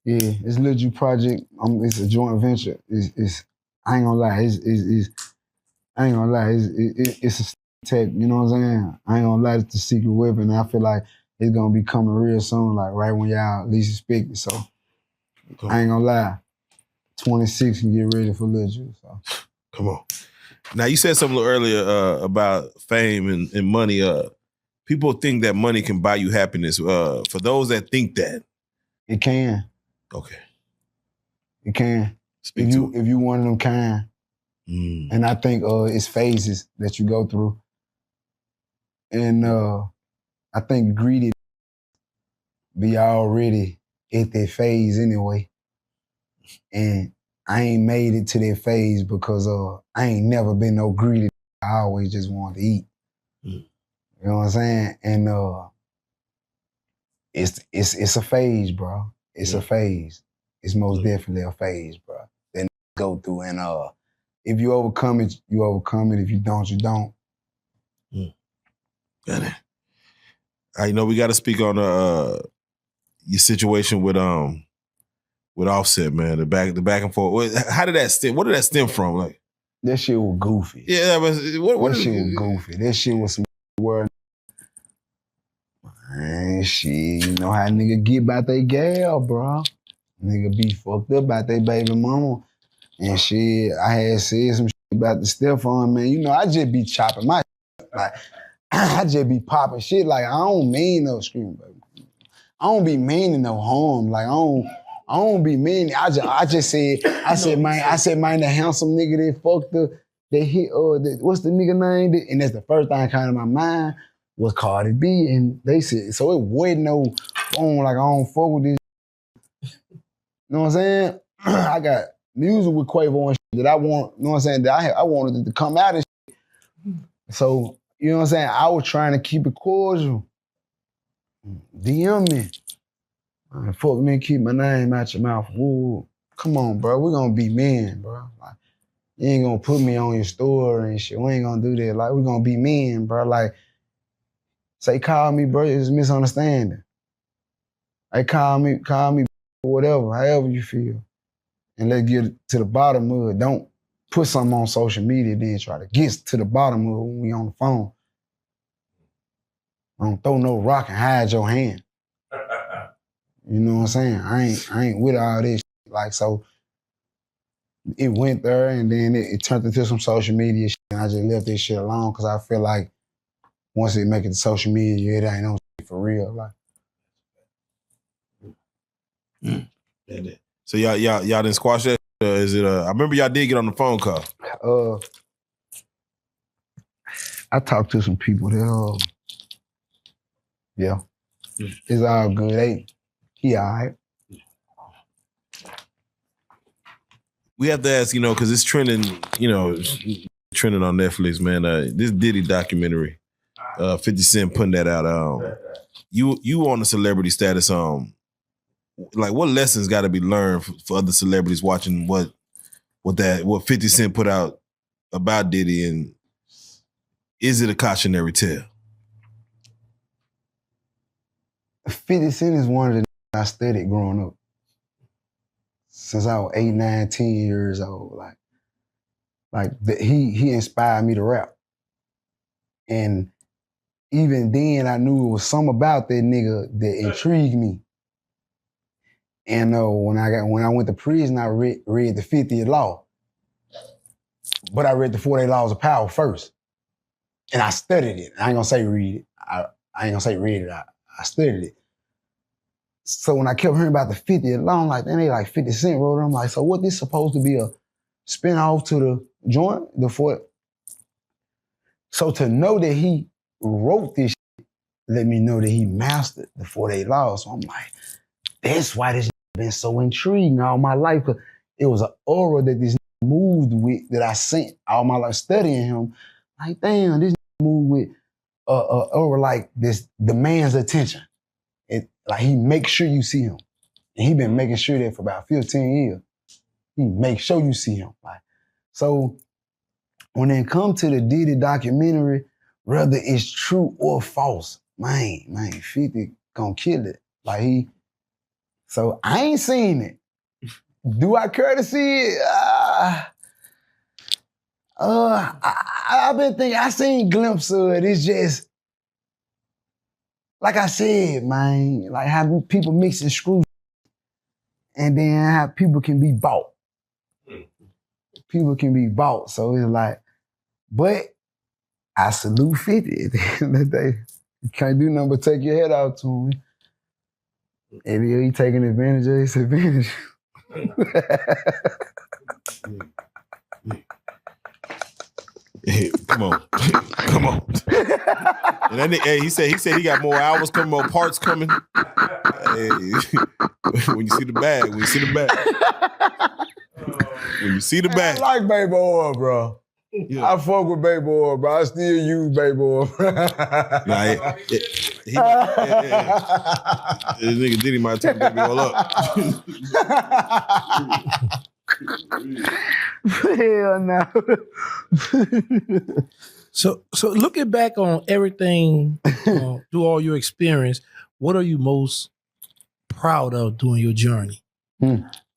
Yeah, it's Lil Ju project. It's a joint venture. It's I ain't gonna lie. It's a tape. You know what I'm saying? I ain't gonna lie. It's the secret weapon. I feel like it's gonna be coming real soon. Like right when y'all least expect it. So Cool. I ain't gonna lie. 26 and get ready for Lil Ju. So come on. Now you said something earlier about fame and money. People think that money can buy you happiness. For those that think that, it can. Okay. It can. Speak to it. If you one of them kind. And I think it's phases that you go through. And I think greedy be already at that phase anyway. And I ain't made it to that phase because I ain't never been no greedy. I always just wanted to eat. You know what I'm saying? And it's a phase, bro. It's a phase. It's most definitely a phase, bro. That go through. And if you overcome it, you overcome it. If you don't, you don't. Got it. I know we got to speak on your situation with Offset, man. The back and forth. How did that stem? What did that stem from? Like that shit was goofy. Yeah, but what that shit was goofy. That shit was some word. Man, shit, you know how nigga get about they gal, bro. Nigga be fucked up about they baby mama. And shit, I had said some shit about the Stephon, man. You know, I just be chopping my shit. Like, I just be popping shit. Like, I don't mean no screaming, baby. I don't be meaning no harm. Like, I don't be mean. I just said, man, the handsome nigga that fucked that hit, what's the nigga name? And that's the first thing kind of my mind was Cardi B. And they said, so it wasn't no, like, I don't fuck with this. You know what I'm saying? I got music with Quavo and shit that I want, you know what I'm saying, that I wanted it to come out and shit. So, you know what I'm saying? I was trying to keep it cordial. DM me. Man, fuck nigga, keep my name out your mouth. Woo. Come on, bro. We're gonna be men, bro. Like, you ain't gonna put me on your story and shit. We ain't gonna do that. Like, we're gonna be men, bro. Like, say call me, bro. It's a misunderstanding. Like, call me, whatever, however you feel. And let's get to the bottom of it. Don't put something on social media, then try to get to the bottom of it when we on the phone. Don't throw no rock and hide your hand. You know what I'm saying? I ain't with all this shit. Like, so it went there and then it turned into some social media shit, and I just left this shit alone because I feel like once it make it to social media, it ain't no shit for real. Like, So y'all didn't squash that? Is it I remember y'all did get on the phone call. I talked to some people that yeah. It's all good. He all right. We have to ask, you know, because it's trending, you know, trending on Netflix, man. This Diddy documentary, 50 Cent putting that out. You on the celebrity status, like what lessons got to be learned for other celebrities watching what 50 Cent put out about Diddy, and is it a cautionary tale? 50 Cent is one of the I studied growing up. Since I was 8, 9, 10 years old. He inspired me to rap. And even then I knew it was something about that nigga that intrigued me. And when I went to prison, I read the 50th Law. But I read the 48 Laws of Power first. And I studied it. I ain't gonna say read it. I ain't gonna say read it. I studied it. So when I kept hearing about the 50th Law, I'm like, then they like 50 Cent wrote it. I'm like, so what this supposed to be a spin-off to the joint? So to know that he wrote this shit, let me know that he mastered the 48 Laws. So I'm like, that's why this been so intriguing all my life. Cause it was an aura that this moved with that I seen all my life studying him. Like, damn, this move with over like this demands attention. It like he makes sure you see him. And he been making sure that for about 15 years. He make sure you see him. Like, so when it comes to the Diddy documentary, whether it's true or false, man, 50 gonna kill it. Like so I ain't seen it. Do I care to see it? I've been thinking, I seen glimpses of it. It's just, like I said, man, like how people mix and screw and then how people can be bought. People can be bought. So it's like, but I salute 50 at the end of the day. You can't do nothing but take your head out to him. And he taking advantage of his advantage. Hey, come on. Come on. And then, hey, he said he got more hours coming, more parts coming. Hey, when you see the bag, when you see the bag. When you see the bag. I like baby oil, bro. Yeah. I fuck with baby oil, bro. I still use baby oil. This nigga Diddy might turn baby oil up. Hell no. So looking back on everything, through all your experience, what are you most proud of during your journey?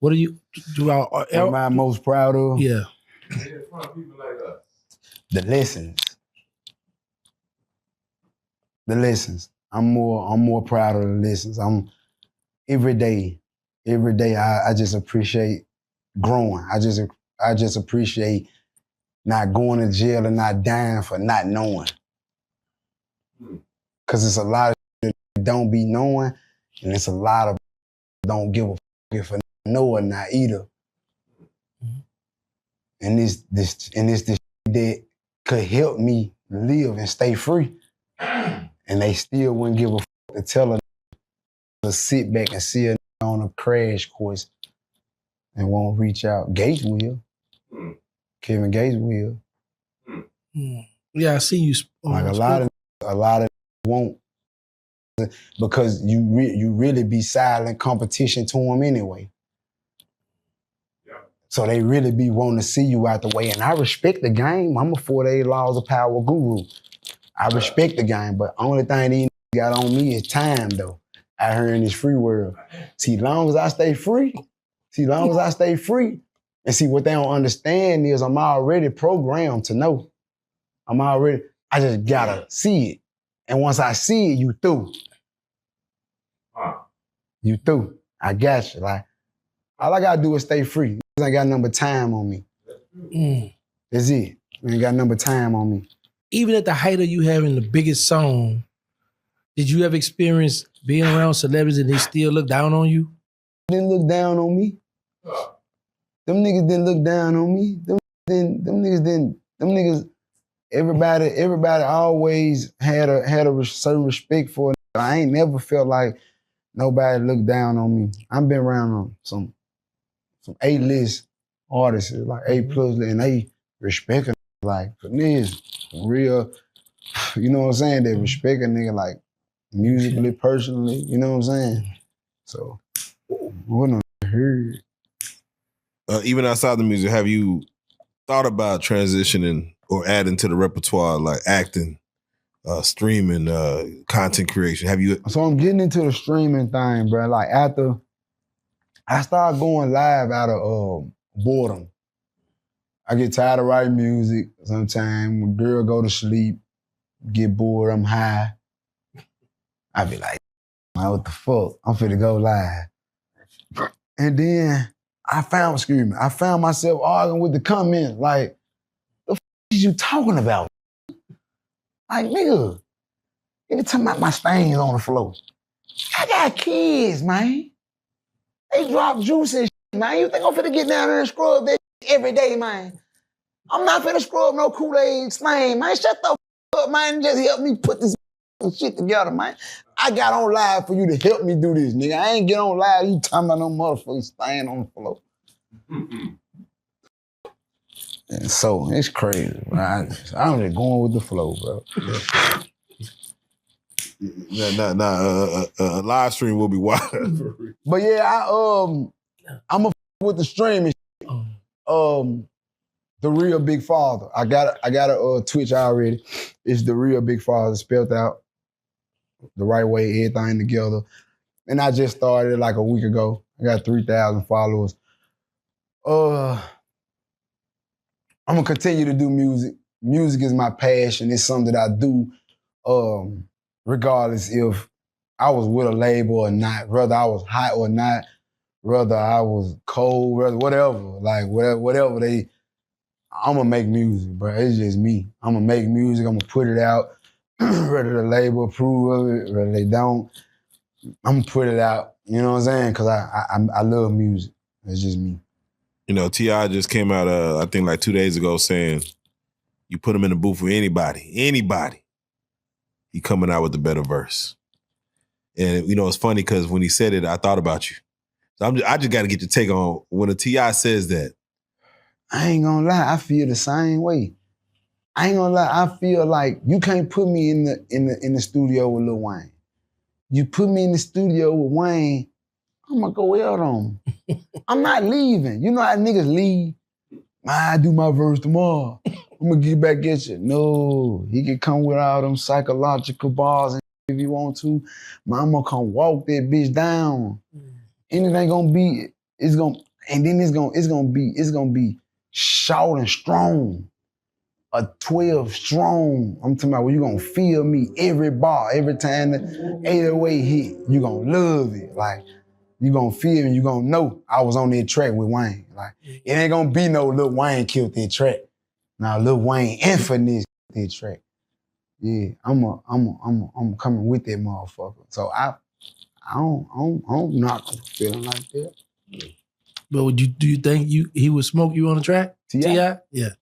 What are you throughout? What am I most proud of? Yeah. The lessons. The lessons. I'm more proud of the lessons. Every day I just appreciate growing. I just appreciate not going to jail and not dying for not knowing. Cause it's a lot of that don't be knowing, and it's a lot of don't give a fuck for knowing not either. And this that could help me live and stay free. And they still wouldn't give a fuck to tell her to sit back and see her on a crash course and won't reach out. Gates will. Kevin Gates will. Yeah, I see you. Like a lot of won't, because you really be silent competition to them anyway. So they really be wanting to see you out the way. And I respect the game. I'm a 48 laws of power guru. I respect the game, but only thing these got on me is time, though, out here in this free world. See, long as I stay free, and see, what they don't understand is I'm already programmed to know. I just gotta see it. And once I see it, you through. You through. I got you. Like, all I gotta do is stay free. I ain't got nothing but time on me. That's it. I ain't got nothing but time on me. Even at the height of you having the biggest song, did you ever experience being around celebrities and they still look down on you? Didn't look down on me. Them niggas didn't look down on me. Them niggas, everybody always had a certain respect for it. I ain't never felt like nobody looked down on me. I've been around some A-list artists, like A+, and they respect a nigga like Finesse, real, you know what I'm saying? They respect a nigga like musically, personally, you know what I'm saying? So, what I heard. Even outside the music, have you thought about transitioning or adding to the repertoire, like acting, streaming, content creation? Have you? So I'm getting into the streaming thing, bro. Like after I started going live out of boredom. I get tired of writing music sometimes. When girl go to sleep, get bored, I'm high. I be like, what the fuck? I'm finna go live. And then I found myself arguing with the comments, like, the fuck is you talking about? Like, nigga, every time my stains on the floor. I got kids, man. They drop juice and shit, man. You think I'm finna get down there and scrub that shit every day, man? I'm not finna scrub no Kool-Aid stain, man. Shut the fuck up, man. Just help me put this shit together, man. I got on live for you to help me do this, nigga. I ain't get on live, you talking about no motherfucking stain on the floor. And so it's crazy, bro. I'm just going with the flow, bro. A live stream will be wild. But yeah, I'm a with the streaming. The Real Big Father. I got a Twitch already. It's The Real Big Father, spelled out the right way, everything together. And I just started like a week ago. I got 3,000 followers. I'm gonna continue to do music. Music is my passion. It's something that I do, regardless if I was with a label or not, whether I was hot or not, whether I was cold, whatever. Like whatever I'm gonna make music, bro. It's just me. I'm gonna make music. I'm gonna put it out. Whether the label approve of it, whether they don't, I'm gonna put it out. You know what I'm saying? Cause I love music. It's just me. You know, T.I. just came out, I think like 2 days ago saying, you put him in the booth with anybody, he coming out with the better verse. And, you know, it's funny because when he said it, I thought about you. So I just got to get your take on when a T.I. says that. I ain't gonna lie, I feel the same way. I ain't gonna lie, I feel like you can't put me in the studio with Lil Wayne. You put me in the studio with Wayne, I'm gonna go out on him. I'm not leaving. You know how niggas leave? I do my verse tomorrow. I'm gonna get back at you. No, he can come with all them psychological bars and if you want to. I'm gonna come walk that bitch down. And it ain't gonna be, it's gonna be short and strong. A 12 strong. I'm talking about when you gonna feel me every bar, every time the 808 hit, you gonna love it. Like, you gonna feel and you gonna know I was on that track with Wayne. Like, it ain't gonna be no Lil Wayne killed that track. Now Lil Wayne and Finesse killed that track. Yeah, I'm coming with that motherfucker. So I don't knock feeling like that. But do you think he would smoke you on the track? T.I.? Yeah.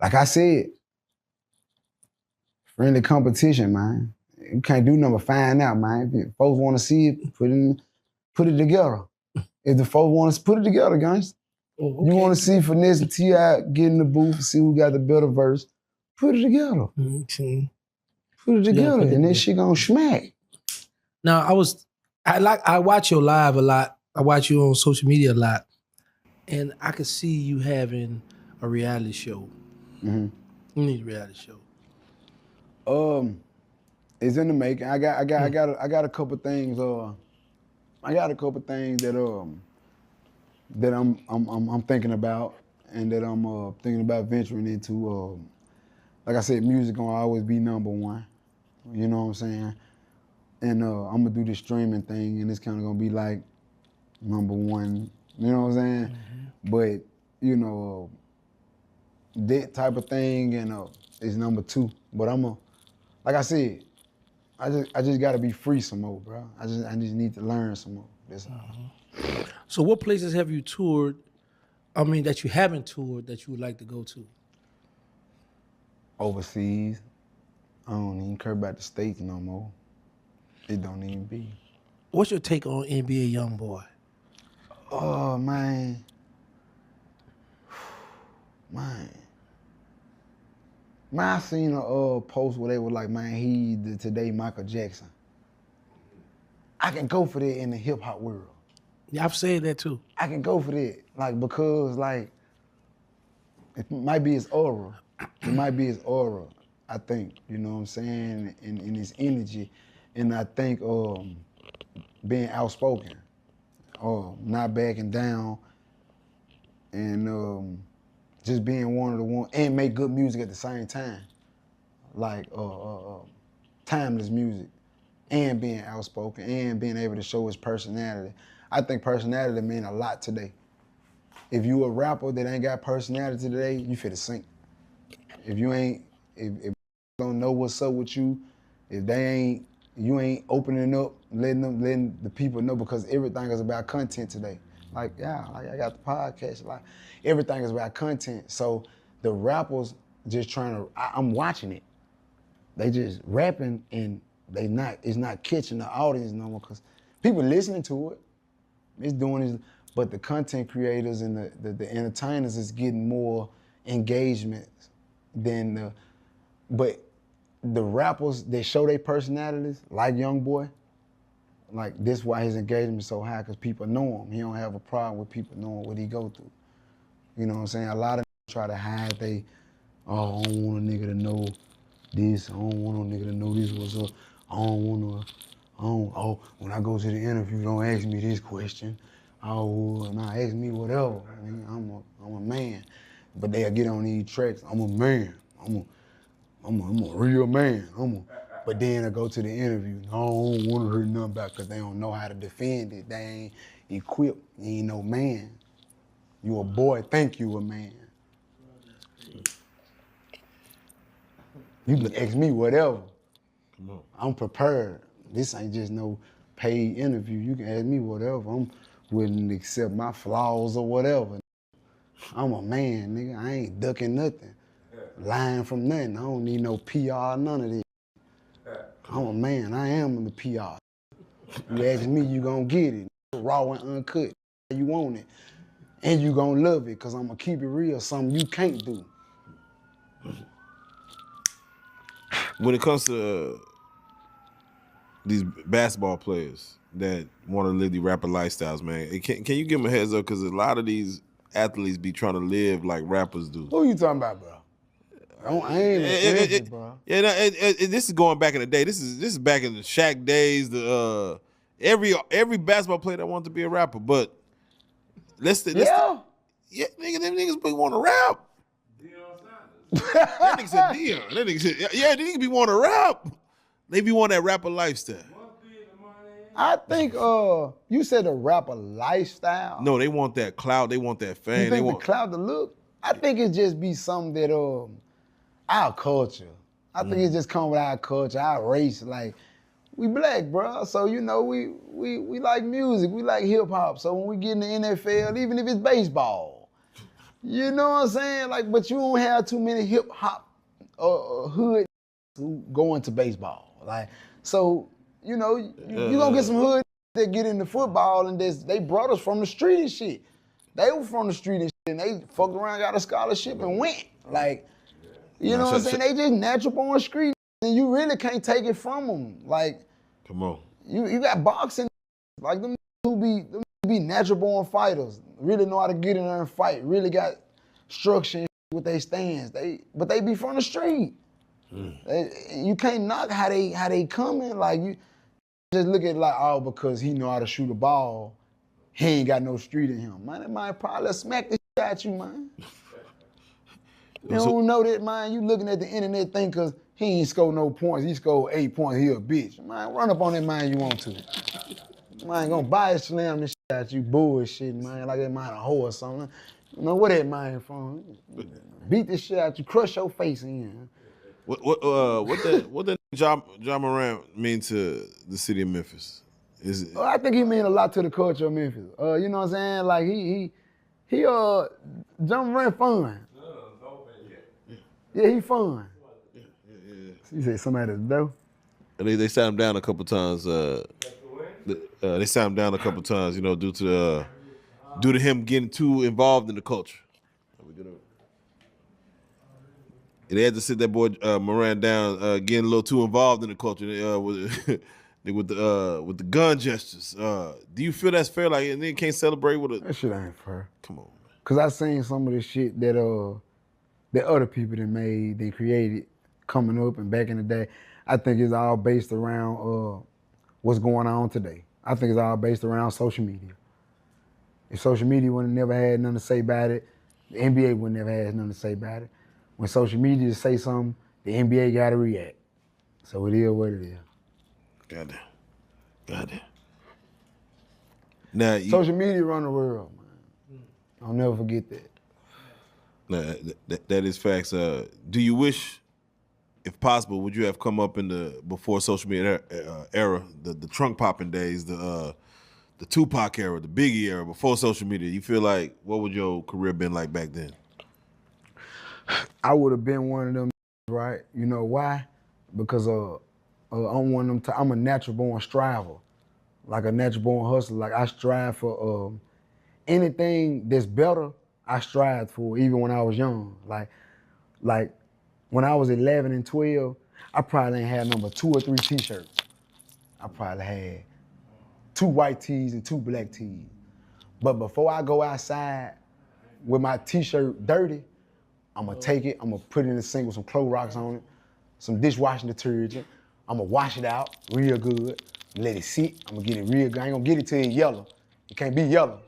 Like I said, friendly competition, man. You can't do nothing but find out, man. If folks want to see it, put it together. If the folks want to put it together, guys. Oh, okay. You want to see Finesse and T.I. get in the booth, see who got the better verse, put it together. Okay. Put it together, and then she gonna smack. Now, I watch your live a lot. I watch you on social media a lot. And I could see you having a reality show. Mm-hmm. You need a reality show. It's in the making. I got a couple things. I got a couple things that I'm thinking about, and that I'm thinking about venturing into. Like I said, music gonna always be number one. You know what I'm saying? And I'm gonna do this streaming thing, and it's kind of gonna be like number one. You know what I'm saying? Mm-hmm. But you know, that type of thing, and is number two. But like I said, I just gotta be free some more, bro. I just need to learn some more. That's all. Uh-huh. So what places have you toured? I mean, that you haven't toured that you would like to go to? Overseas. I don't even care about the States no more. It don't even be. What's your take on NBA YoungBoy? Oh, man. I seen a post where they were like, man, he the today Michael Jackson. I can go for that in the hip hop world. Yeah, I've said that too. I can go for that, like, because like it might be his aura. It might be his aura. I think, you know what I'm saying, in his energy, and I think being outspoken, not backing down, and just being one of the ones, and make good music at the same time, like timeless music, and being outspoken, and being able to show his personality. I think personality mean a lot today. If you a rapper that ain't got personality today, you finna sink. If you ain't, if don't know what's up with you, if you ain't opening up, letting the people know, because everything is about content today. Like I got the podcast, like everything is about content. So the rappers just trying to, I'm watching it. They just rapping and it's not catching the audience no more, because people listening to it. It's doing this, but the content creators and the entertainers is getting more engagement than but the rappers that show their personalities, like YoungBoy, like this why his engagement is so high, because people know him. He don't have a problem with people knowing what he go through. You know what I'm saying? A lot of try to hide oh, I don't want a nigga to know this, I don't want no nigga to know this was up, oh, when I go to the interview, don't ask me this question. Oh, nah, ask me whatever. I mean, I'm a man. But they'll get on these tracks, I'm a man. I'm a real man. But then I go to the interview, I don't want to hear nothing about, because they don't know how to defend it. They ain't equipped. You ain't no man. You a boy, think you a man. You can ask me whatever. Come on. I'm prepared. This ain't just no paid interview. You can ask me whatever. I'm willing to accept my flaws or whatever. I'm a man, nigga. I ain't ducking nothing. Lying from nothing. I don't need no PR, none of this. I'm a man. I am in the PR. You ask me, you gonna get it. Raw and uncut. You want it. And you gonna love it, because I'm gonna keep it real, something you can't do. When it comes to these basketball players that want to live the rapper lifestyles, man, can you give them a heads up? Because a lot of these athletes be trying to live like rappers do. Who you talking about, bro? I ain't even bro. Yeah, this is going back in the day. This is back in the Shaq days. The every basketball player that wanted to be a rapper, but yeah, them niggas be want to rap. That nigga said Dion. That nigga said, yeah, they be want to rap. They be want that rapper lifestyle. I think you said a rapper lifestyle. No, they want that clout. They want that fame. You think the clout, the look? I think it just be something that our culture. I think it just come with our culture, our race. Like, we black, bro. So you know we like music. We like hip hop. So when we get in the NFL, even if it's baseball, you know what I'm saying? Like, but you don't have too many hip hop hood who go into baseball. Like, so you know you gonna get some hood that get into football, and they brought us from the street and shit. They were from the street and shit, and they fucked around, got a scholarship, and went. Like, you know what I'm saying? They just natural born street, and you really can't take it from them. Like, come on, you got boxing, like them who be natural born fighters, really know how to get in there and fight, really got structure with their stands. But they be from the street. You can't knock how they coming. Like, you just look at it like, oh, because he know how to shoot a ball, he ain't got no street in him. Man, that might probably smack the shit out you, man. You don't know that, man. You looking at the internet thing because he ain't scored no points. He scored 8 points. He a bitch. Man, run up on that man you want to. Man, gonna buy it, slam this shit out you, bullshit, man. Like that man a hoe or something. You know where that man from? Beat this shit out you, crush your face in. What that Ja Morant mean to the city of Memphis? I think he mean a lot to the culture of Memphis. You know what I'm saying? Like he Ja Morant fun. Yeah, he fun. You say somebody that's dope? They sat him down a couple times. They sat him down a couple times, you know, due to him getting too involved in the culture. They had to sit that boy Morant down, getting a little too involved in the culture with the gun gestures. Do you feel that's fair? Like, and then can't celebrate with a... That shit ain't fair. Come on, man. Cause I seen some of the shit that other people that made, they created, coming up and back in the day. I think it's all based around what's going on today. I think it's all based around social media. If social media would have never had nothing to say about it, the NBA would never have nothing to say about it. When social media say something, the NBA got to react. So it is what it is. Goddamn. Now, social media run the world, man. I'll never forget that. Now, that is facts. Do you wish, if possible, would you have come up in the before social media era, the trunk popping days, the Tupac era, the Biggie era, before social media? You feel like, what would your career been like back then? I would have been one of them, right? You know why? Because I'm one of them. I'm a natural born striver, like a natural born hustler. Like, I strive for anything that's better, I strived for, even when I was young. Like when I was 11 and 12, I probably ain't had number 2 or 3 t-shirts. I probably had 2 white tees and 2 black tees. But before I go outside with my t-shirt dirty, I'm gonna take it, I'm gonna put it in the sink with some Clorox on it, some dishwashing detergent. I'm gonna wash it out real good, let it sit. I'm gonna get it real good. I ain't gonna get it till it's yellow. It can't be yellow.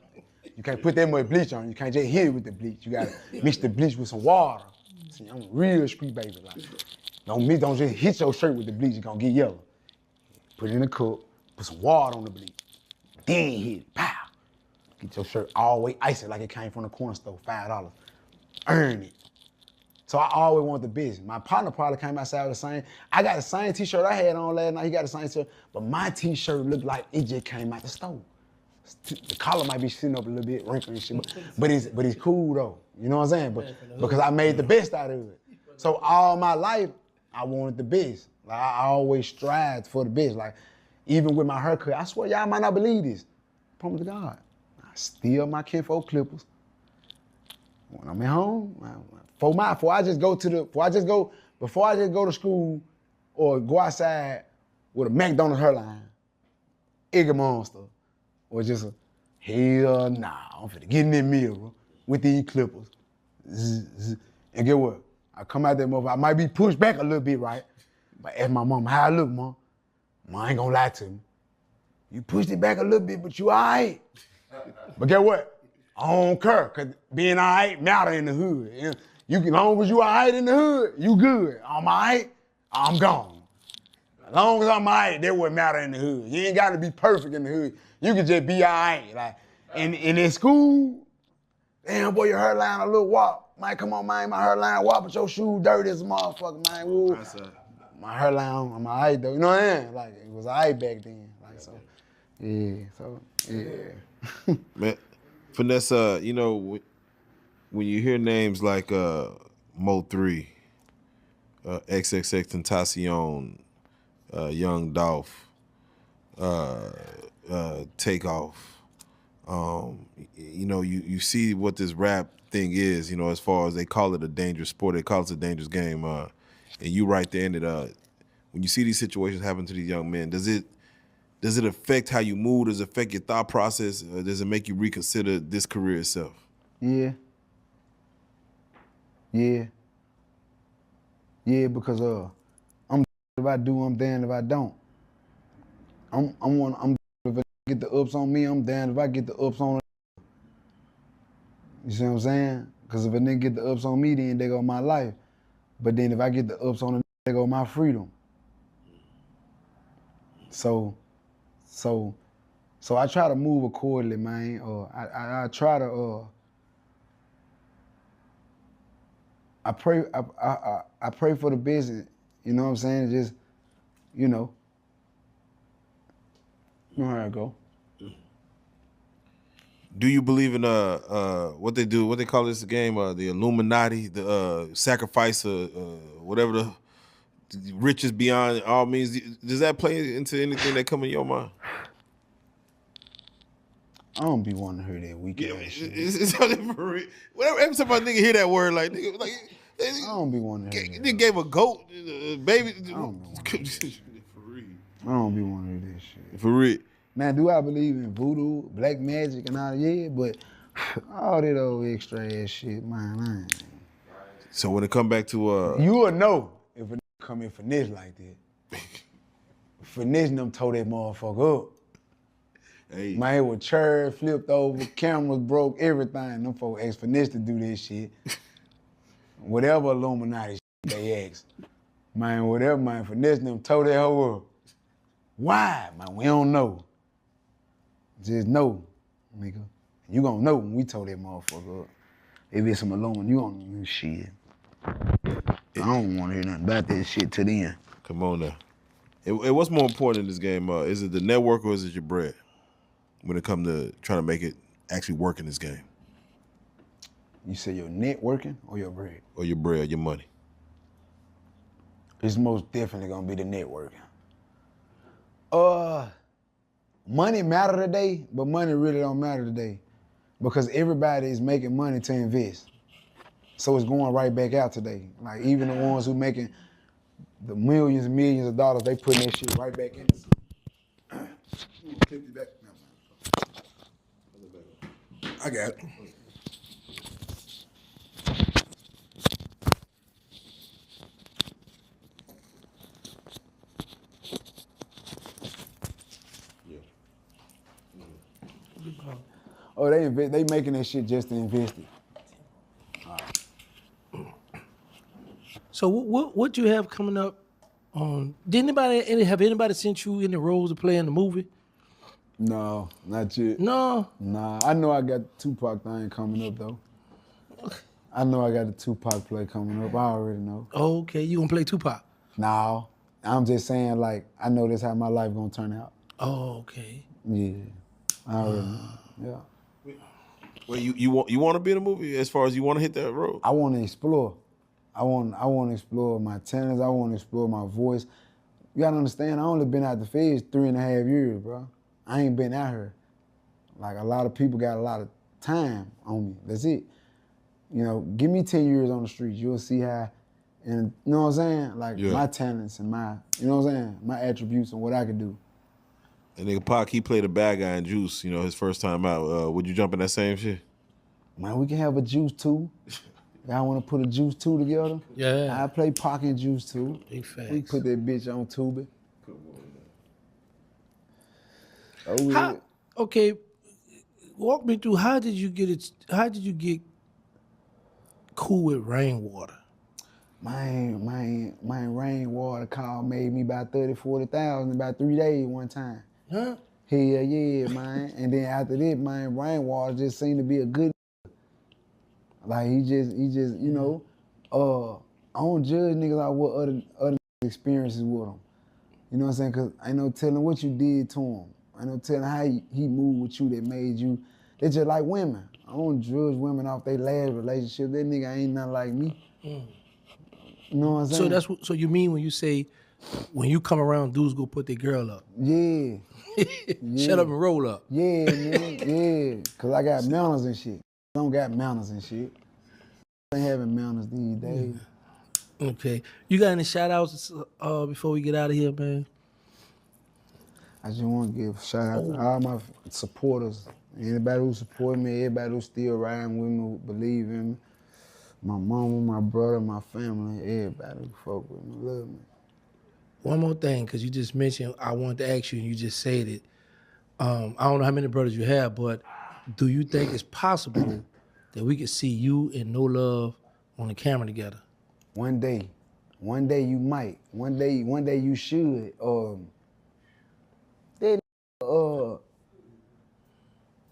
You can't put that much bleach on it. You can't just hit it with the bleach. You gotta mix the bleach with some water. See, I'm a real street baby. Like, don't just hit your shirt with the bleach, it's gonna get yellow. Put it in a cup, put some water on the bleach. Then hit it, pow. Get your shirt all the way icy like it came from the corner store, $5. Earn it. So I always want the best. My partner probably came outside with the same. I got the same t-shirt I had on last night. He got the same t-shirt, but my t-shirt looked like it just came out the store. The collar might be sitting up a little bit, wrinkled and shit, but it's cool though. You know what I'm saying? But because I made the best out of it. So all my life, I wanted the best. Like I always strived for the best. Like even with my haircut, I swear y'all might not believe this. Promise to God, I steal my kinfolk clippers. When I'm at home, before I just go to school or go outside with a McDonald's hairline, Iggy Monster, or just a hell nah, I'm finna get in that mirror with these clippers. Zzz. And get what? I come out that motherfucker, I might be pushed back a little bit, right? But ask my mom, how I look, Mom? Mom ain't gonna lie to me. You pushed it back a little bit, but you all right. But get what? I don't care, cause being all right matter in the hood. As long as you all right in the hood, you good. I'm all right, I'm gone. As long as I'm all right, that what matter in the hood. You ain't gotta be perfect in the hood. You can just be all right. Like, and in school, damn boy, your hairline a little wop. Man, come on, man, my hairline wop, but your shoe dirty as a motherfucker, man. Woo. My hairline, I'm all right though. You know what I mean? Like, it was all right back then. Like, yeah. Man, Finesse, you know, when you hear names like Mo3, XXXTentacion, Young Dolph, Takeoff, you know, you see what this rap thing is, you know, as far as they call it a dangerous sport, they call it a dangerous game, and you right there in it. When you see these situations happen to these young men, does it affect how you move? Does it affect your thought process? Does it make you reconsider this career itself? Yeah, because I'm if I do, I'm damned if I don't. If I get the ups on me, I'm damned if I get the ups on. You see what I'm saying? Because if a nigga get the ups on me, then they go my life. But then if I get the ups on them, they go my freedom. So I try to move accordingly, man. I try to I pray for the business. You know what I'm saying? Just, you know how it go. Do you believe in what they call this game, the Illuminati, the sacrifice, whatever the riches beyond all means? Does that play into anything that come in your mind? I don't be wanting to hear that weak ass shit. It's something for real. Whenever every time a nigga hear that word, like nigga, like I don't be wanting to hear that. Nigga gave a goat, baby. I don't be wanting to hear that. For real. I don't be wanting to hear that shit. For real. Now, do I believe in voodoo, black magic, and all that? Yeah, but all that old extra ass shit, man, I ain't. So when it come back to you will know if a nigga come in finesse like that. Finesse them tore that motherfucker up. Hey. My head was chairs flipped over, cameras broke, everything. Them folks asked Finesse to do this shit. Whatever Illuminati shit they asked. Man, whatever, man, Finesse them tore that hoe up. Why? Man, we don't know. Just know, nigga. You gonna know when we tore that motherfucker up. If it's some Illuminati, you gonna know shit. I don't want to hear nothing about that shit to the end. Come on now. What's more important in this game? Is it the network or is it your bread? When it comes to trying to make it actually work in this game. You say your networking or your bread? Or your bread, your money. It's most definitely gonna be the networking. Money matter today, but money really don't matter today. because everybody is making money to invest. So it's going right back out today. Like even the ones who making the millions and millions of dollars, they putting that shit right back in. Clip it back. I got it. Oh, they making that shit just to invest it. So what you have coming up? Have anybody sent you any roles to play in the movie? No, not yet. No. Nah, I know I got the Tupac thing coming up though. I know I got the Tupac play coming up. I already know. Okay, you gonna play Tupac? No, I'm just saying like I know this how my life gonna turn out. Oh, okay. Yeah, I already know. Yeah. Well, you want to be in a movie as far as you want to hit that road? I want to explore. I want to explore my talents. I want to explore my voice. You gotta understand, I only been out the feds 3.5 years, bro. I ain't been out here. Like a lot of people got a lot of time on me. That's it. You know, give me 10 years on the streets, you'll see how, and you know what I'm saying? Like my talents and my, you know what I'm saying? My attributes and what I can do. And nigga Pac, he played a bad guy in Juice, you know, his first time out. Would you jump in that same shit? Man, we can have a Juice 2. Y'all want to put a Juice 2 together? Yeah. I play Pac and Juice 2. Big facts. We put that bitch on Tubi. Oh, yeah. Okay, walk me through how did you get cool with Rainwater? My Rainwater call made me about 30,000-40,000 in about 3 days one time. Huh? Hell yeah, man. And then after that, man, Rainwater just seemed to be a good. Like he just, you know, I don't judge niggas out what other experiences with them. You know what I'm saying? Cause I no telling what you did to him. I no telling how he moved with you that made you. They just like women. I don't judge women off their last relationship. That nigga ain't nothing like me. You know what I'm saying? So you mean when you say when you come around, dudes go put their girl up? Yeah. Shut up and roll up. Yeah, man. Yeah. Cause I got manners and shit. I don't got manners and shit. I ain't having manners these days. Okay. You got any shout outs before we get out of here, man? I just want to give a shout out to all my supporters. Anybody who support me, everybody who still riding with me, who believe in me. My mama, my brother, my family, everybody who fuck with me, love me. One more thing, because you just mentioned, I wanted to ask you, and you just said it. I don't know how many brothers you have, but do you think it's possible that we could see you and No Love on the camera together? One day you might. One day you should.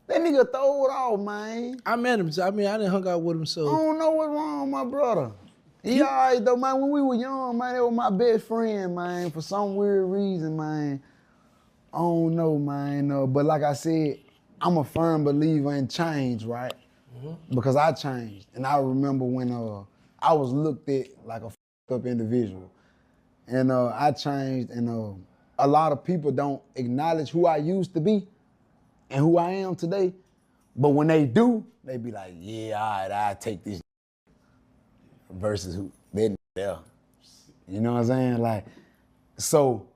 That nigga throw it off, man. I met him. I didn't hung out with him, so. I don't know what's wrong with my brother. He all right though, man. When we were young, man, that was my best friend, man. For some weird reason, man. I don't know, man. But like I said, I'm a firm believer in change, right? Because I changed. And I remember when I was looked at like a f***ed up individual. And I changed, and a lot of people don't acknowledge who I used to be and who I am today. But when they do, they be like, yeah, all right, I take this versus who they there. You know what I'm saying? Like, so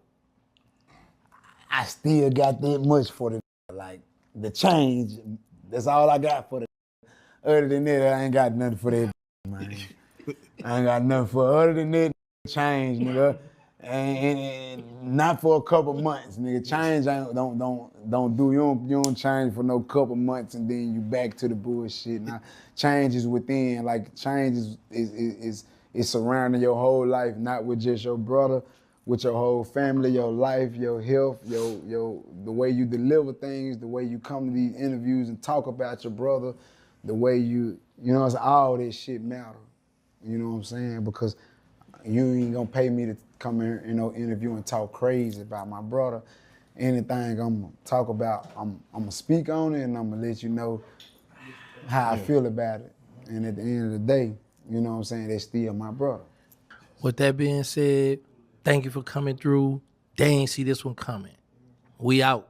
I still got that much for the like the change. That's all I got for the. Other than that, I ain't got nothing for that, man. I ain't got nothing for other than that change, nigga. And not for a couple months, nigga. Change don't do. You don't change for no couple months and then you back to the bullshit. Now change is within. Like change is surrounding your whole life, not with just your brother, with your whole family, your life, your health, your the way you deliver things, the way you come to these interviews and talk about your brother, the way you know, it's all this shit matter. You know what I'm saying? Because you ain't gonna pay me to come here, you know, interview and talk crazy about my brother. Anything I'm gonna talk about, I'm gonna speak on it and I'm gonna let you know how I feel about it. And at the end of the day, you know what I'm saying, they still my brother. With that being said, thank you for coming through. They ain't see this one coming. We out.